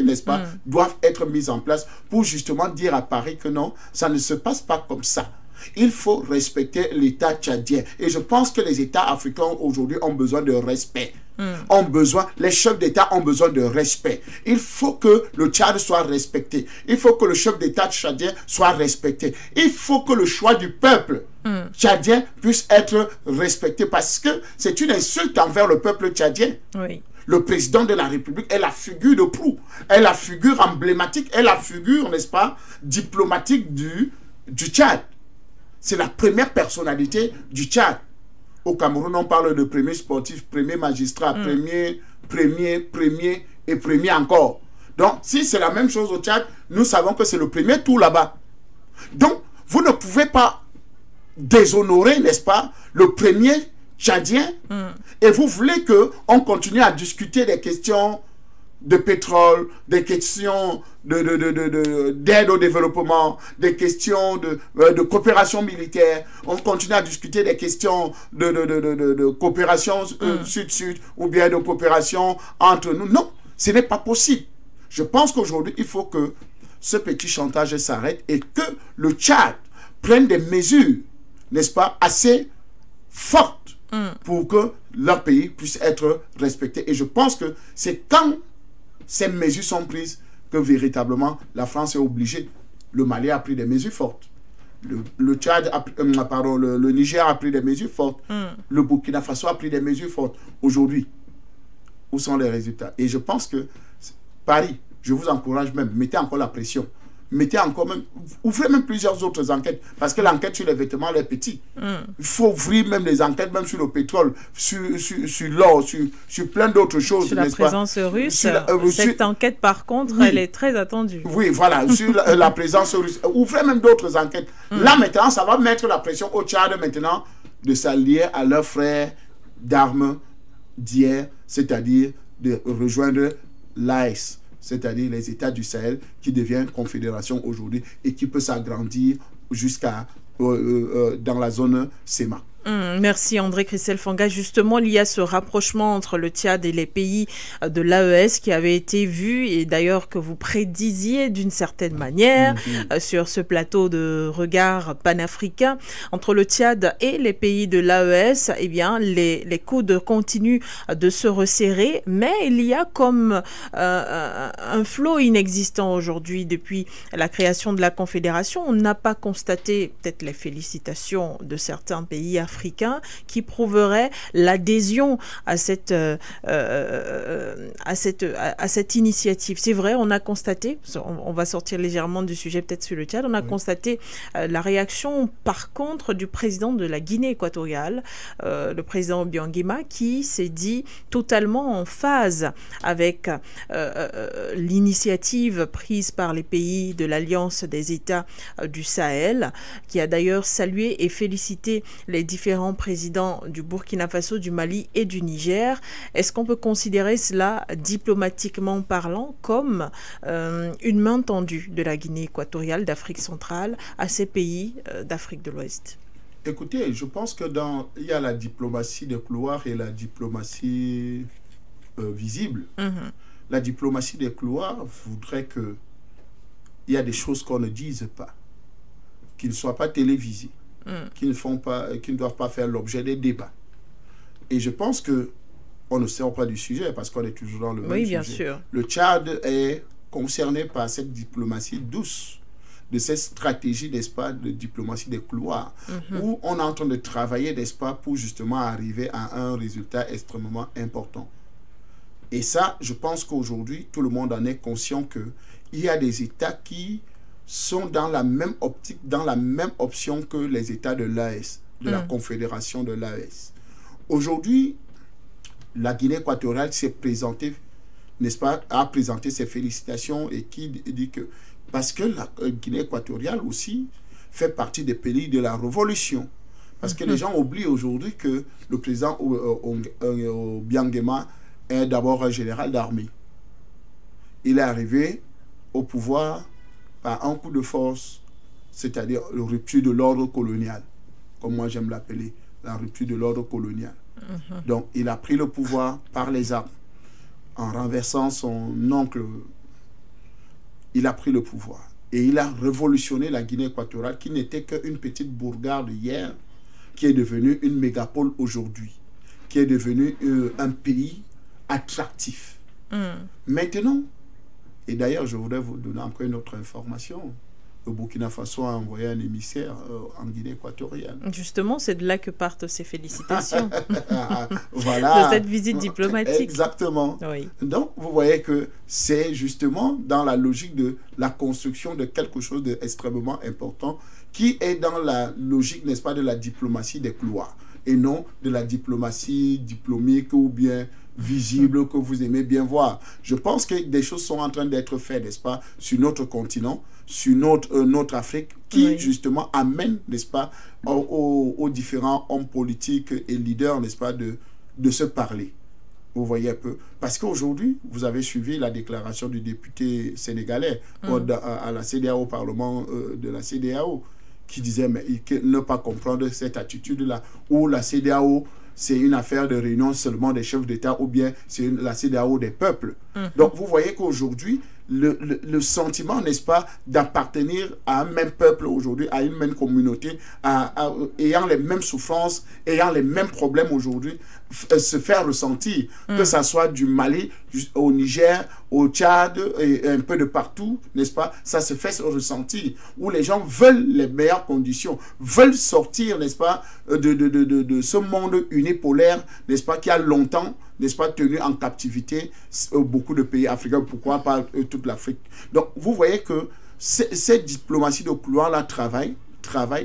n'est-ce pas, doivent être mis en place pour justement dire à Paris que non, ça ne se passe pas comme ça. Il faut respecter l'État tchadien. Et je pense que les États africains aujourd'hui ont besoin de respect. Les chefs d'État ont besoin de respect. Il faut que le Tchad soit respecté. Il faut que le chef d'État tchadien soit respecté. Il faut que le choix du peuple tchadien puisse être respecté, parce que c'est une insulte envers le peuple tchadien. Le président de la République est la figure de proue, est la figure emblématique, est la figure, n'est-ce pas, diplomatique du Tchad. C'est la première personnalité du Tchad. Au Cameroun, on parle de premier sportif, premier magistrat, premier et premier encore. Donc, si c'est la même chose au Tchad, nous savons que c'est le premier tour là-bas. Donc, vous ne pouvez pas déshonorer, n'est-ce pas, le premier Tchadien, et vous voulez qu'on continue à discuter des questions de pétrole, des questions d'aide au développement, des questions de coopération militaire. On continue à discuter des questions de coopération sud-sud ou bien de coopération entre nous. Non, ce n'est pas possible. Je pense qu'aujourd'hui, il faut que ce petit chantage s'arrête et que le Tchad prenne des mesures, n'est-ce pas, assez fortes pour que leur pays puisse être respecté. Et je pense que c'est quand ces mesures sont prises que véritablement la France est obligée. Le Mali a pris des mesures fortes. Le Tchad le Niger a pris des mesures fortes. Le Burkina Faso a pris des mesures fortes. Aujourd'hui, où sont les résultats? Et je pense que Paris, je vous encourage même, mettez encore la pression. Mettez encore même, ouvrez même plusieurs autres enquêtes, parce que l'enquête sur les vêtements elle est petite. Il faut ouvrir même des enquêtes, même sur le pétrole, sur l'or, sur plein d'autres choses. Sur la présence russe, cette enquête par contre, elle est très attendue. Oui, voilà, sur la présence russe. Ouvrez même d'autres enquêtes. Là maintenant, ça va mettre la pression au Tchad maintenant de s'allier à leurs frères d'armes d'hier, c'est-à-dire de rejoindre l'AES, c'est-à-dire les États du Sahel, qui devient confédération aujourd'hui et qui peut s'agrandir jusqu'à dans la zone CEMAC. Merci André Christelle-Fanga. Justement, il y a ce rapprochement entre le Tchad et les pays de l'AES qui avait été vu et d'ailleurs que vous prédisiez d'une certaine manière sur ce plateau de regard panafricain. Entre le Tchad et les pays de l'AES, eh bien, les coudes continuent de se resserrer, mais il y a comme un flot inexistant aujourd'hui depuis la création de la Confédération. On n'a pas constaté peut-être les félicitations de certains pays africains qui prouverait l'adhésion à cette initiative. C'est vrai, on a constaté, on va sortir légèrement du sujet peut-être sur le Tchad, on a constaté la réaction par contre du président de la Guinée équatoriale, le président Obiang Nguema, qui s'est dit totalement en phase avec l'initiative prise par les pays de l'Alliance des États du Sahel, qui a d'ailleurs salué et félicité les différents présidents du Burkina Faso, du Mali et du Niger. Est-ce qu'on peut considérer cela, diplomatiquement parlant, comme une main tendue de la Guinée équatoriale, d'Afrique centrale, à ces pays d'Afrique de l'Ouest? Écoutez, je pense que il y a la diplomatie des couloirs et la diplomatie visible. La diplomatie des couloirs voudrait qu'il y a des choses qu'on ne dise pas, qui ne soient pas télévisées, qui ne doivent pas faire l'objet des débats. Et je pense que on ne sort pas du sujet parce qu'on est toujours dans le même sujet. Oui, bien sûr. Le Tchad est concerné par cette diplomatie douce, de cette stratégie, n'est-ce pas, de diplomatie des couloirs, où on est en train de travailler, n'est-ce pas, pour justement arriver à un résultat extrêmement important. Et ça, je pense qu'aujourd'hui, tout le monde en est conscient qu'il y a des États qui sont dans la même optique, dans la même option que les États de l'AES, de la Confédération de l'AES. Aujourd'hui, la Guinée équatoriale s'est présentée, n'est-ce pas, a présenté ses félicitations et qui dit que, parce que la Guinée équatoriale aussi fait partie des pays de la révolution. Parce que les gens oublient aujourd'hui que le président Obiang Nguema est d'abord un général d'armée. Il est arrivé au pouvoir par un coup de force, c'est-à-dire la rupture de l'ordre colonial, comme moi j'aime l'appeler, la rupture de l'ordre colonial. Donc il a pris le pouvoir par les armes, en renversant son oncle. Il a pris le pouvoir et il a révolutionné la Guinée équatoriale qui n'était qu'une petite bourgade hier, qui est devenue une mégapole aujourd'hui, qui est devenue un pays attractif. Maintenant, et d'ailleurs, je voudrais vous donner encore une autre information. Le Burkina Faso a envoyé un émissaire en Guinée équatoriale. Justement, c'est de là que partent ces félicitations. Voilà. De cette visite diplomatique. Exactement. Oui. Donc, vous voyez que c'est justement dans la logique de la construction de quelque chose d'extrêmement important qui est dans la logique, n'est-ce pas, de la diplomatie des couloirs et non de la diplomatie diplomique ou bien visible que vous aimez bien voir. Je pense que des choses sont en train d'être faites, n'est-ce pas, sur notre continent, sur notre Afrique, qui justement amène, n'est-ce pas, aux différents hommes politiques et leaders, n'est-ce pas, de se parler. Vous voyez un peu. Parce qu'aujourd'hui, vous avez suivi la déclaration du député sénégalais à la CEDEAO, au Parlement de la CEDEAO, qui disait mais, ne pas comprendre cette attitude-là, où la CEDEAO, c'est une affaire de réunion seulement des chefs d'État ou bien c'est la CEDEAO des peuples. Donc, vous voyez qu'aujourd'hui, le sentiment, n'est-ce pas, d'appartenir à un même peuple aujourd'hui, à une même communauté, ayant les mêmes souffrances, ayant les mêmes problèmes aujourd'hui, se faire ressentir, que ça soit du Mali au Niger, au Tchad et un peu de partout, n'est-ce pas, ça se fait ressentir, où les gens veulent les meilleures conditions, veulent sortir, n'est-ce pas, de ce monde unipolaire, n'est-ce pas, qui a longtemps, n'est-ce pas, tenu en captivité beaucoup de pays africains, pourquoi pas toute l'Afrique. Donc, vous voyez que cette diplomatie de couloir-là travaille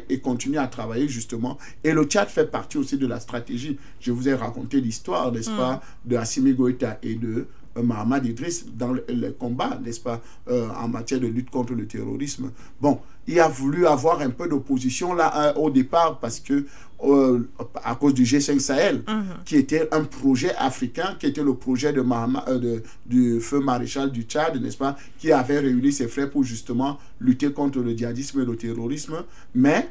et continue à travailler justement. Et le Tchad fait partie aussi de la stratégie. Je vous ai raconté l'histoire, n'est-ce pas, de Assimi Goïta et de Mahamat Idriss dans le combat, n'est-ce pas, en matière de lutte contre le terrorisme. Bon, il a voulu avoir un peu d'opposition là au départ parce que à cause du G5 Sahel, qui était un projet africain, qui était le projet de du feu maréchal du Tchad, n'est-ce pas, qui avait réuni ses frères pour justement lutter contre le djihadisme et le terrorisme. Mais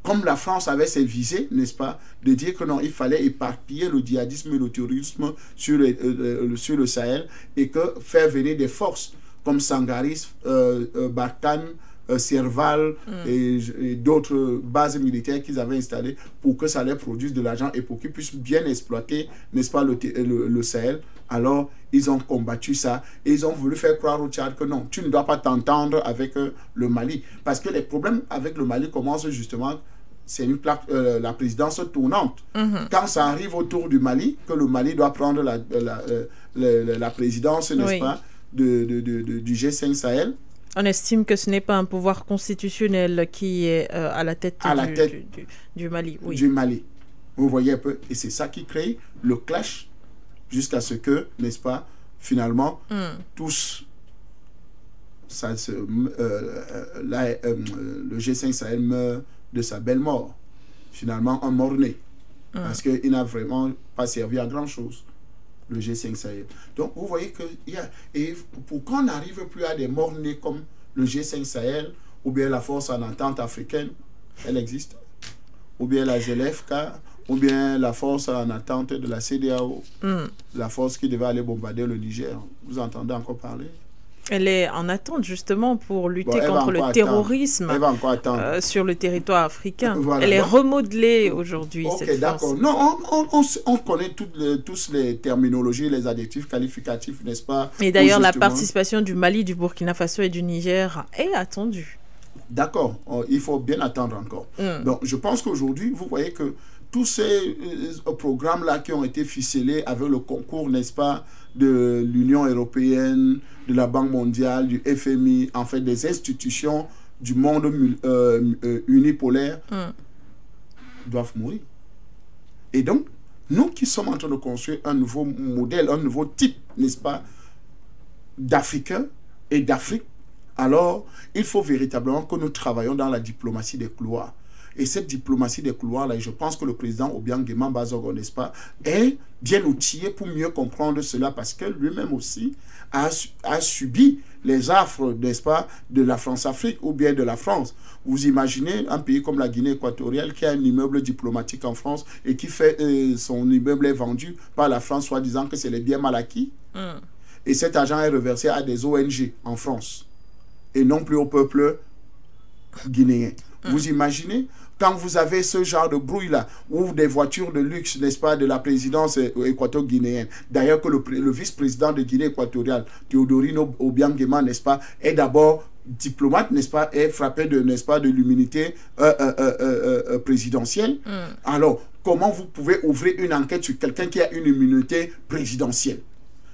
comme la France avait ses visées, n'est-ce pas, de dire que non, il fallait éparpiller le djihadisme et le terrorisme sur le Sahel et que faire venir des forces comme Sangaris, Barkhane, Serval et d'autres bases militaires qu'ils avaient installées pour que ça leur produise de l'argent et pour qu'ils puissent bien exploiter, n'est-ce pas, le Sahel. Alors, ils ont combattu ça et ils ont voulu faire croire au Tchad que non, tu ne dois pas t'entendre avec le Mali. Parce que les problèmes avec le Mali commencent justement, c'est la présidence tournante. Quand ça arrive autour du Mali, que le Mali doit prendre la présidence, n'est-ce pas, du G5 Sahel, on estime que ce n'est pas un pouvoir constitutionnel qui est à la tête du Mali. Oui. Du Mali. Vous voyez un peu. Et c'est ça qui crée le clash jusqu'à ce que, n'est-ce pas, finalement, tous, le G5 Sahel meurt de sa belle mort. Finalement, un mort-né. Parce qu'il n'a vraiment pas servi à grand-chose, le G5 Sahel. Donc, vous voyez que et pour qu'on n'arrive plus à des morts-nés comme le G5 Sahel, ou bien la force en entente africaine, elle existe, ou bien la ZLFK, ou bien la force en attente de la CEDEAO, la force qui devait aller bombarder le Niger. Vous entendez encore parler? Elle est en attente justement pour lutter contre le terrorisme sur le territoire africain. Voilà. Elle est remodelée aujourd'hui. Ok, d'accord. Non, on connaît tous les terminologies, les adjectifs qualificatifs, n'est-ce pas? Et d'ailleurs, la participation du Mali, du Burkina Faso et du Niger est attendue. D'accord, il faut bien attendre encore. Donc, je pense qu'aujourd'hui, vous voyez que tous ces programmes-là qui ont été ficelés avec le concours, n'est-ce pas, de l'Union européenne, de la Banque mondiale, du FMI, en fait, des institutions du monde unipolaire, doivent mourir. Et donc, nous qui sommes en train de construire un nouveau modèle, un nouveau type, n'est-ce pas, d'Africains et d'Afrique, alors il faut véritablement que nous travaillions dans la diplomatie des couloirs. Et cette diplomatie des couloirs-là, je pense que le président Obiang Nguema Bazogo, n'est-ce pas, est bien outillé pour mieux comprendre cela parce que lui-même aussi a subi les affres, n'est-ce pas, de la France-Afrique ou bien de la France. Vous imaginez un pays comme la Guinée équatoriale qui a un immeuble diplomatique en France et qui fait son immeuble est vendu par la France, soit disant que c'est les biens mal acquis. Et cet argent est reversé à des ONG en France et non plus au peuple guinéen. Vous imaginez, quand vous avez ce genre de brouille-là, ou des voitures de luxe, n'est-ce pas, de la présidence équato-guinéenne. D'ailleurs, que le vice-président de Guinée équatoriale, Teodorino Obiang Nguema, n'est-ce pas, est d'abord diplomate, n'est-ce pas, est frappé de, n'est-ce pas, de l'immunité présidentielle. Alors, comment vous pouvez ouvrir une enquête sur quelqu'un qui a une immunité présidentielle?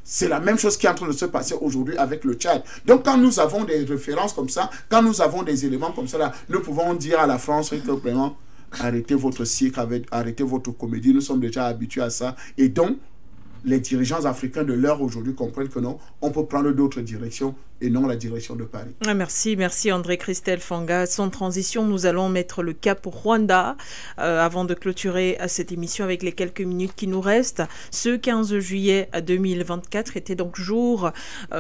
C'est la même chose qui est en train de se passer aujourd'hui avec le Tchad. Donc, quand nous avons des références comme ça, quand nous avons des éléments comme ça, là, nous pouvons dire à la France que vraiment, arrêtez votre cirque, arrêtez votre comédie. Nous sommes déjà habitués à ça. Et donc, les dirigeants africains de l'heure aujourd'hui comprennent que non, on peut prendre d'autres directions et non la direction de Paris. Merci André Christelle Fanga. Sans transition, nous allons mettre le cap au Rwanda avant de clôturer cette émission avec les quelques minutes qui nous restent. Ce 15 juillet 2024 était donc jour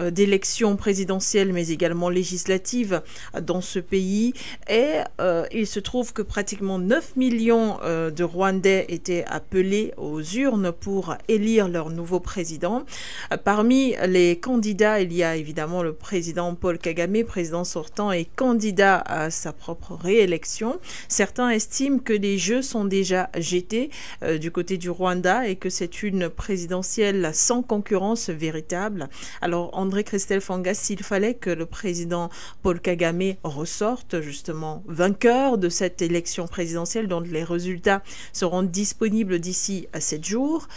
d'élections présidentielles mais également législatives dans ce pays et il se trouve que pratiquement 9 millions de Rwandais étaient appelés aux urnes pour élire leur nouveau président. Parmi les candidats, il y a évidemment le président Paul Kagame, président sortant et candidat à sa propre réélection. Certains estiment que les jeux sont déjà jetés du côté du Rwanda et que c'est une présidentielle sans concurrence véritable. Alors, André-Christelle Fanga, s'il fallait que le président Paul Kagame ressorte justement vainqueur de cette élection présidentielle dont les résultats seront disponibles d'ici à 7 jours,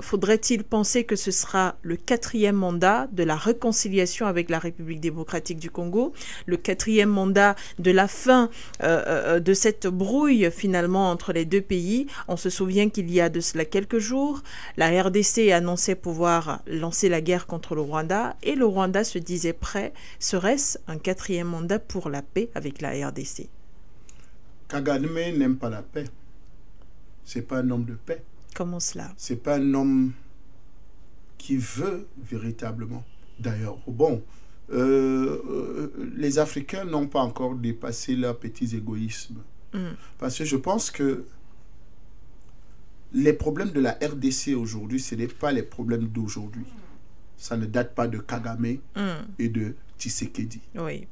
faudrait-il penser que ce sera le 4e mandat de la réconciliation avec la République démocratique du Congo, le 4e mandat de la fin de cette brouille finalement entre les deux pays? On se souvient qu'il y a de cela quelques jours, la RDC annonçait pouvoir lancer la guerre contre le Rwanda et le Rwanda se disait prêt. Serait-ce un 4e mandat pour la paix avec la RDC? Kagame n'aime pas la paix. C'est pas un homme de paix. Comment cela? C'est pas un homme qui veut véritablement. D'ailleurs, bon, les Africains n'ont pas encore dépassé leurs petits égoïsmes. Parce que je pense que les problèmes de la RDC aujourd'hui, ce n'est pas les problèmes d'aujourd'hui. Ça ne date pas de Kagame et de Tshisekedi. Oui.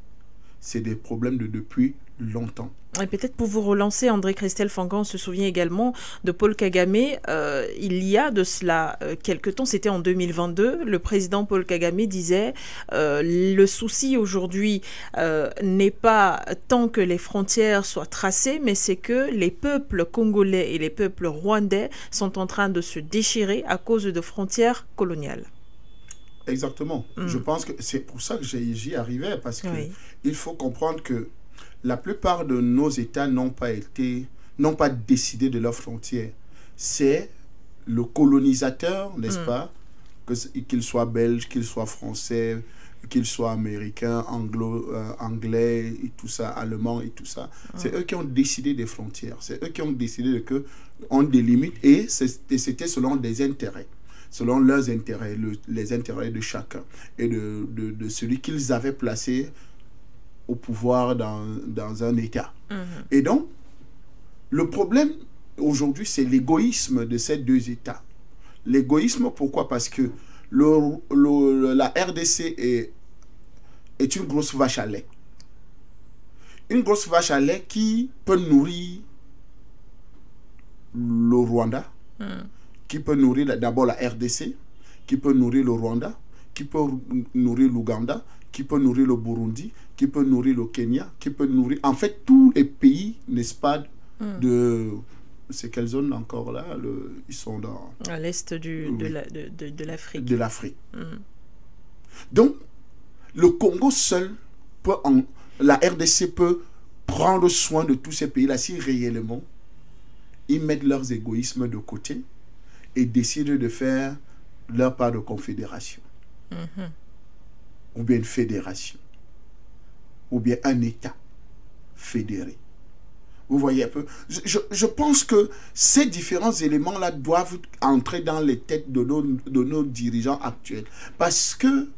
C'est des problèmes de depuis longtemps. Et peut-être pour vous relancer, André-Christelle Fanga, on se souvient également de Paul Kagame. Il y a de cela quelque temps, c'était en 2022, le président Paul Kagame disait le souci aujourd'hui n'est pas tant que les frontières soient tracées, mais c'est que les peuples congolais et les peuples rwandais sont en train de se déchirer à cause de frontières coloniales. Exactement. Je pense que c'est pour ça que j'y arrivais, parce que il faut comprendre que la plupart de nos États n'ont pas décidé de leurs frontières. C'est le colonisateur, n'est-ce pas, qu'il soit belge, qu'il soit français, qu'il soit américain, anglais, et tout ça, allemand et tout ça. C'est eux qui ont décidé des frontières. C'est eux qui ont décidé qu'on délimite, et c'était selon des intérêts. Selon leurs intérêts, les intérêts de chacun et de celui qu'ils avaient placé au pouvoir dans un État. Et donc, le problème aujourd'hui, c'est l'égoïsme de ces deux États. L'égoïsme, pourquoi? Parce que la RDC est une grosse vache à lait. Une grosse vache à lait qui peut nourrir le Rwanda, qui peut nourrir d'abord la RDC, qui peut nourrir le Rwanda, qui peut nourrir l'Ouganda, qui peut nourrir le Burundi, qui peut nourrir le Kenya, qui peut nourrir... En fait, tous les pays, n'est-ce pas, de... C'est quelle zone encore là? Ils sont dans... À l'est de l'Afrique. De l'Afrique. Donc, le Congo seul peut... La RDC peut prendre soin de tous ces pays-là si réellement ils mettent leurs égoïsmes de côté et décident de faire leur part de confédération. Ou bien une fédération. Ou bien un État fédéré. Vous voyez un peu. Je pense que ces différents éléments-là doivent entrer dans les têtes de nos dirigeants actuels. Parce que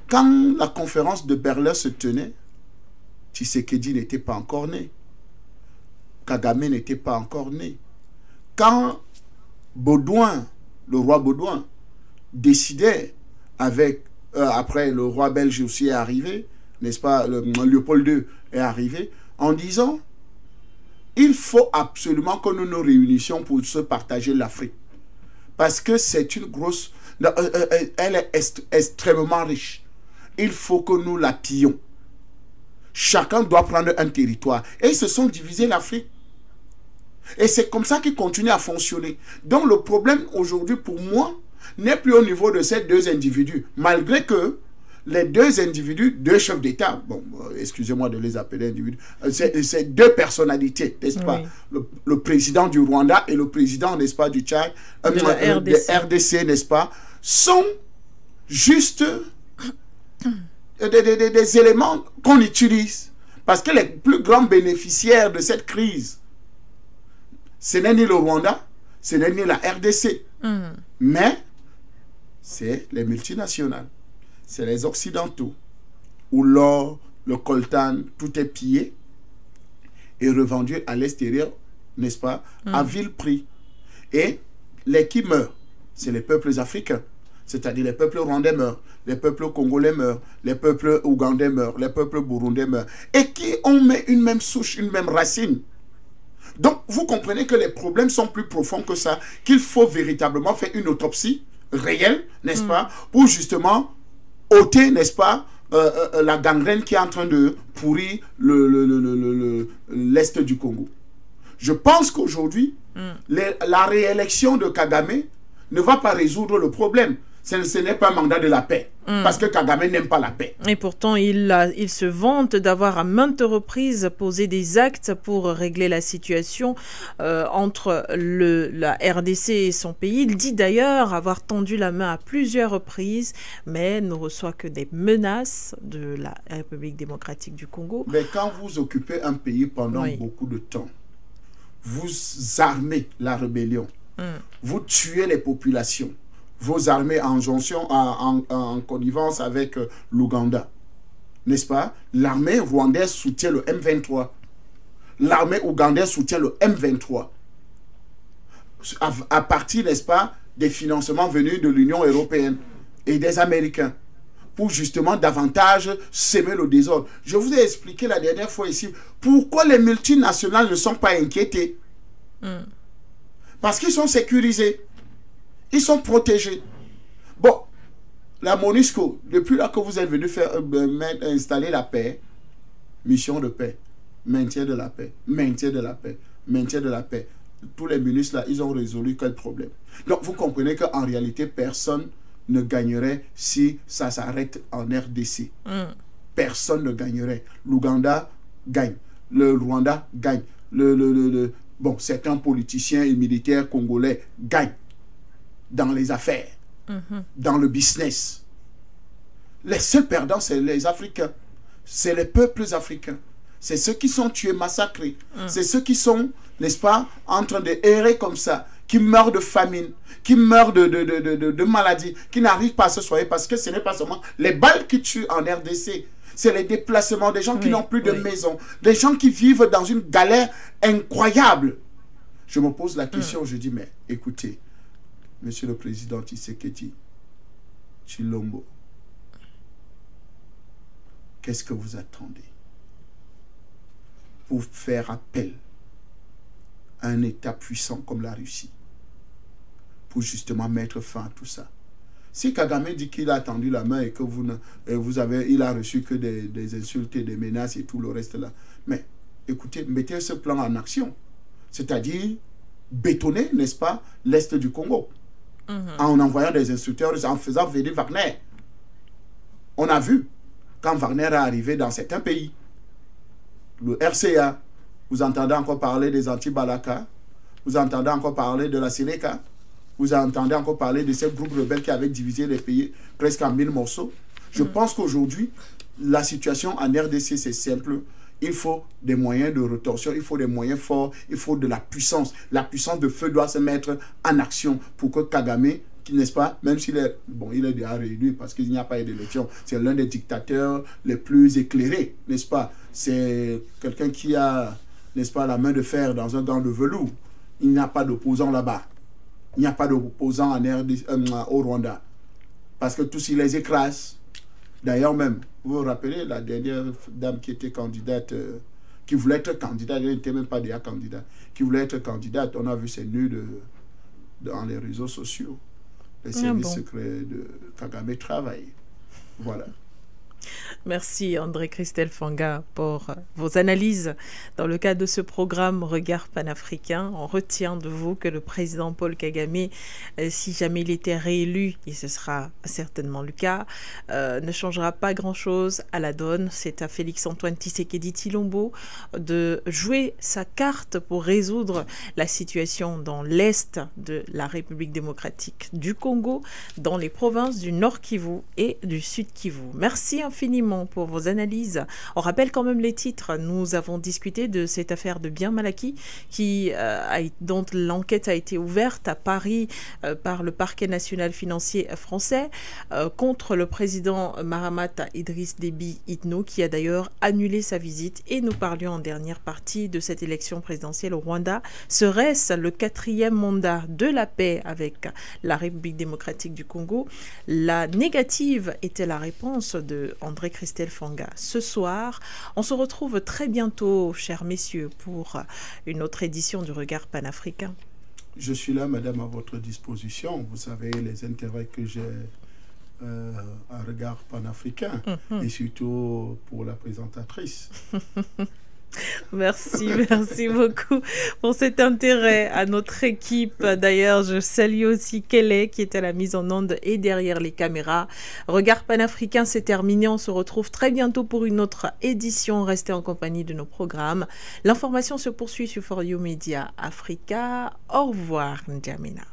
quand la conférence de Berlin se tenait, Tshisekedi n'était pas encore né. Kagame n'était pas encore né. Quand Baudouin, le roi Baudouin, décidait après le roi belge aussi est arrivé, n'est-ce pas, Léopold II est arrivé, en disant il faut absolument que nous nous réunissions pour se partager l'Afrique. Parce que c'est une grosse... elle est extrêmement riche. Il faut que nous la pillions. Chacun doit prendre un territoire. Et ils se sont divisés l'Afrique. Et c'est comme ça qu'ils continuent à fonctionner. Donc le problème aujourd'hui pour moi n'est plus au niveau de ces deux individus. Malgré que les deux individus, deux chefs d'État, bon, excusez-moi de les appeler individus, c'est deux personnalités, n'est-ce pas? Le président du Rwanda et le président, n'est-ce pas, du Tchad, de RDC, n'est-ce pas, sont juste des éléments qu'on utilise. Parce que les plus grands bénéficiaires de cette crise, ce n'est ni le Rwanda, ce n'est ni la RDC, mais c'est les multinationales, c'est les Occidentaux, où l'or, le coltan, tout est pillé et revendu à l'extérieur, n'est-ce pas, à vil prix. Et les qui meurent, c'est les peuples africains. C'est-à-dire les peuples rwandais meurent, les peuples congolais meurent, les peuples ougandais meurent, les peuples burundais meurent. Et qui ont une même souche, une même racine. Donc, vous comprenez que les problèmes sont plus profonds que ça, qu'il faut véritablement faire une autopsie réelle, n'est-ce pas, pour justement ôter, n'est-ce pas, la gangrène qui est en train de pourrir l'Est du Congo. Je pense qu'aujourd'hui, la réélection de Kagame ne va pas résoudre le problème. Ce n'est pas un mandat de la paix, parce que Kagame n'aime pas la paix. Et pourtant, il se vante d'avoir à maintes reprises posé des actes pour régler la situation entre la RDC et son pays. Il dit d'ailleurs avoir tendu la main à plusieurs reprises, mais ne reçoit que des menaces de la République démocratique du Congo. Mais quand vous occupez un pays pendant beaucoup de temps, vous armez la rébellion, vous tuez les populations, vos armées en jonction, en connivence avec l'Ouganda, n'est-ce pas? L'armée rwandaise soutient le M23. L'armée ougandaise soutient le M23. À partir, n'est-ce pas, des financements venus de l'Union européenne et des Américains, pour justement davantage semer le désordre. Je vous ai expliqué la dernière fois ici, pourquoi les multinationales ne sont pas inquiétées. Parce qu'ils sont sécurisés. Ils sont protégés. Bon, la MONUSCO, depuis là que vous êtes venu installer la paix, mission de paix, maintien de la paix, maintien de la paix, maintien de la paix. Tous les ministres là, ils ont résolu quel problème. Donc vous comprenez qu'en réalité, personne ne gagnerait si ça s'arrête en RDC. Personne ne gagnerait. L'Ouganda gagne. Le Rwanda gagne. Bon, certains politiciens et militaires congolais gagnent dans les affaires, dans le business. Les seuls perdants, c'est les Africains. C'est les peuples africains. C'est ceux qui sont tués, massacrés. C'est ceux qui sont, n'est-ce pas, en train de errer comme ça, qui meurent de famine, qui meurent de maladies, qui n'arrivent pas à se soigner, parce que ce n'est pas seulement les balles qui tuent en RDC, c'est les déplacements des gens qui n'ont plus de maison, des gens qui vivent dans une galère incroyable. Je me pose la question, je dis, mais écoutez, Monsieur le Président Tshisekedi Tshilombo, qu'est-ce que vous attendez pour faire appel à un État puissant comme la Russie pour justement mettre fin à tout ça? Si Kagame dit qu'il a tendu la main et que il a reçu que des insultes et des menaces et tout le reste là, mais écoutez, mettez ce plan en action, c'est-à-dire bétonner, n'est-ce pas, l'Est du Congo, en envoyant des instructeurs, en faisant venir Wagner. On a vu, quand Wagner est arrivé dans certains pays, le RCA, vous entendez encore parler des anti-Balaka, vous entendez encore parler de la Sénéca, vous entendez encore parler de ces groupes rebelles qui avaient divisé les pays presque en 1000 morceaux. Je pense qu'aujourd'hui, la situation en RDC, c'est simple. Il faut des moyens de rétorsion, il faut des moyens forts, il faut de la puissance. La puissance de feu doit se mettre en action pour que Kagame, qui, n'est-ce pas, même s'il est, bon, il est déjà réélu parce qu'il n'y a pas eu d'élection, c'est l'un des dictateurs les plus éclairés, n'est-ce pas? C'est quelqu'un qui a, n'est-ce pas, la main de fer dans un gant de velours. Il n'y a pas d'opposant là-bas. Il n'y a pas d'opposant au Rwanda. Parce que tous, ils les écrasent. D'ailleurs même, vous vous rappelez la dernière dame qui était candidate, qui voulait être candidate, elle n'était même pas déjà candidate, qui voulait être candidate, on a vu ses nus dans les réseaux sociaux. Les services secrets de Kagame travaillent. Voilà. Merci André Christelle Fanga pour vos analyses dans le cadre de ce programme Regard panafricain. On retient de vous que le président Paul Kagame, si jamais il était réélu, et ce sera certainement le cas, ne changera pas grand-chose à la donne. C'est à Félix-Antoine Tshisekedi Tshilombo de jouer sa carte pour résoudre la situation dans l'est de la République démocratique du Congo, dans les provinces du Nord Kivu et du Sud Kivu. Merci infiniment également pour vos analyses. On rappelle quand même les titres. Nous avons discuté de cette affaire de Bien Malaki dont l'enquête a été ouverte à Paris par le parquet national financier français contre le président Mahamat Idriss Déby Itno, qui a d'ailleurs annulé sa visite. Et nous parlions en dernière partie de cette élection présidentielle au Rwanda. Serait-ce le 4e mandat de la paix avec la République démocratique du Congo? La négative était la réponse de André Christelle Fanga. Ce soir, on se retrouve très bientôt, chers messieurs, pour une autre édition du Regard panafricain. Je suis là, madame, à votre disposition. Vous savez les intérêts que j'ai à Regard panafricain, et surtout pour la présentatrice. Merci beaucoup pour cet intérêt à notre équipe. D'ailleurs, je salue aussi Kelly qui est à la mise en onde et derrière les caméras. Regard panafricain, c'est terminé. On se retrouve très bientôt pour une autre édition. Restez en compagnie de nos programmes. L'information se poursuit sur For You Media Africa. Au revoir, N'Djamena.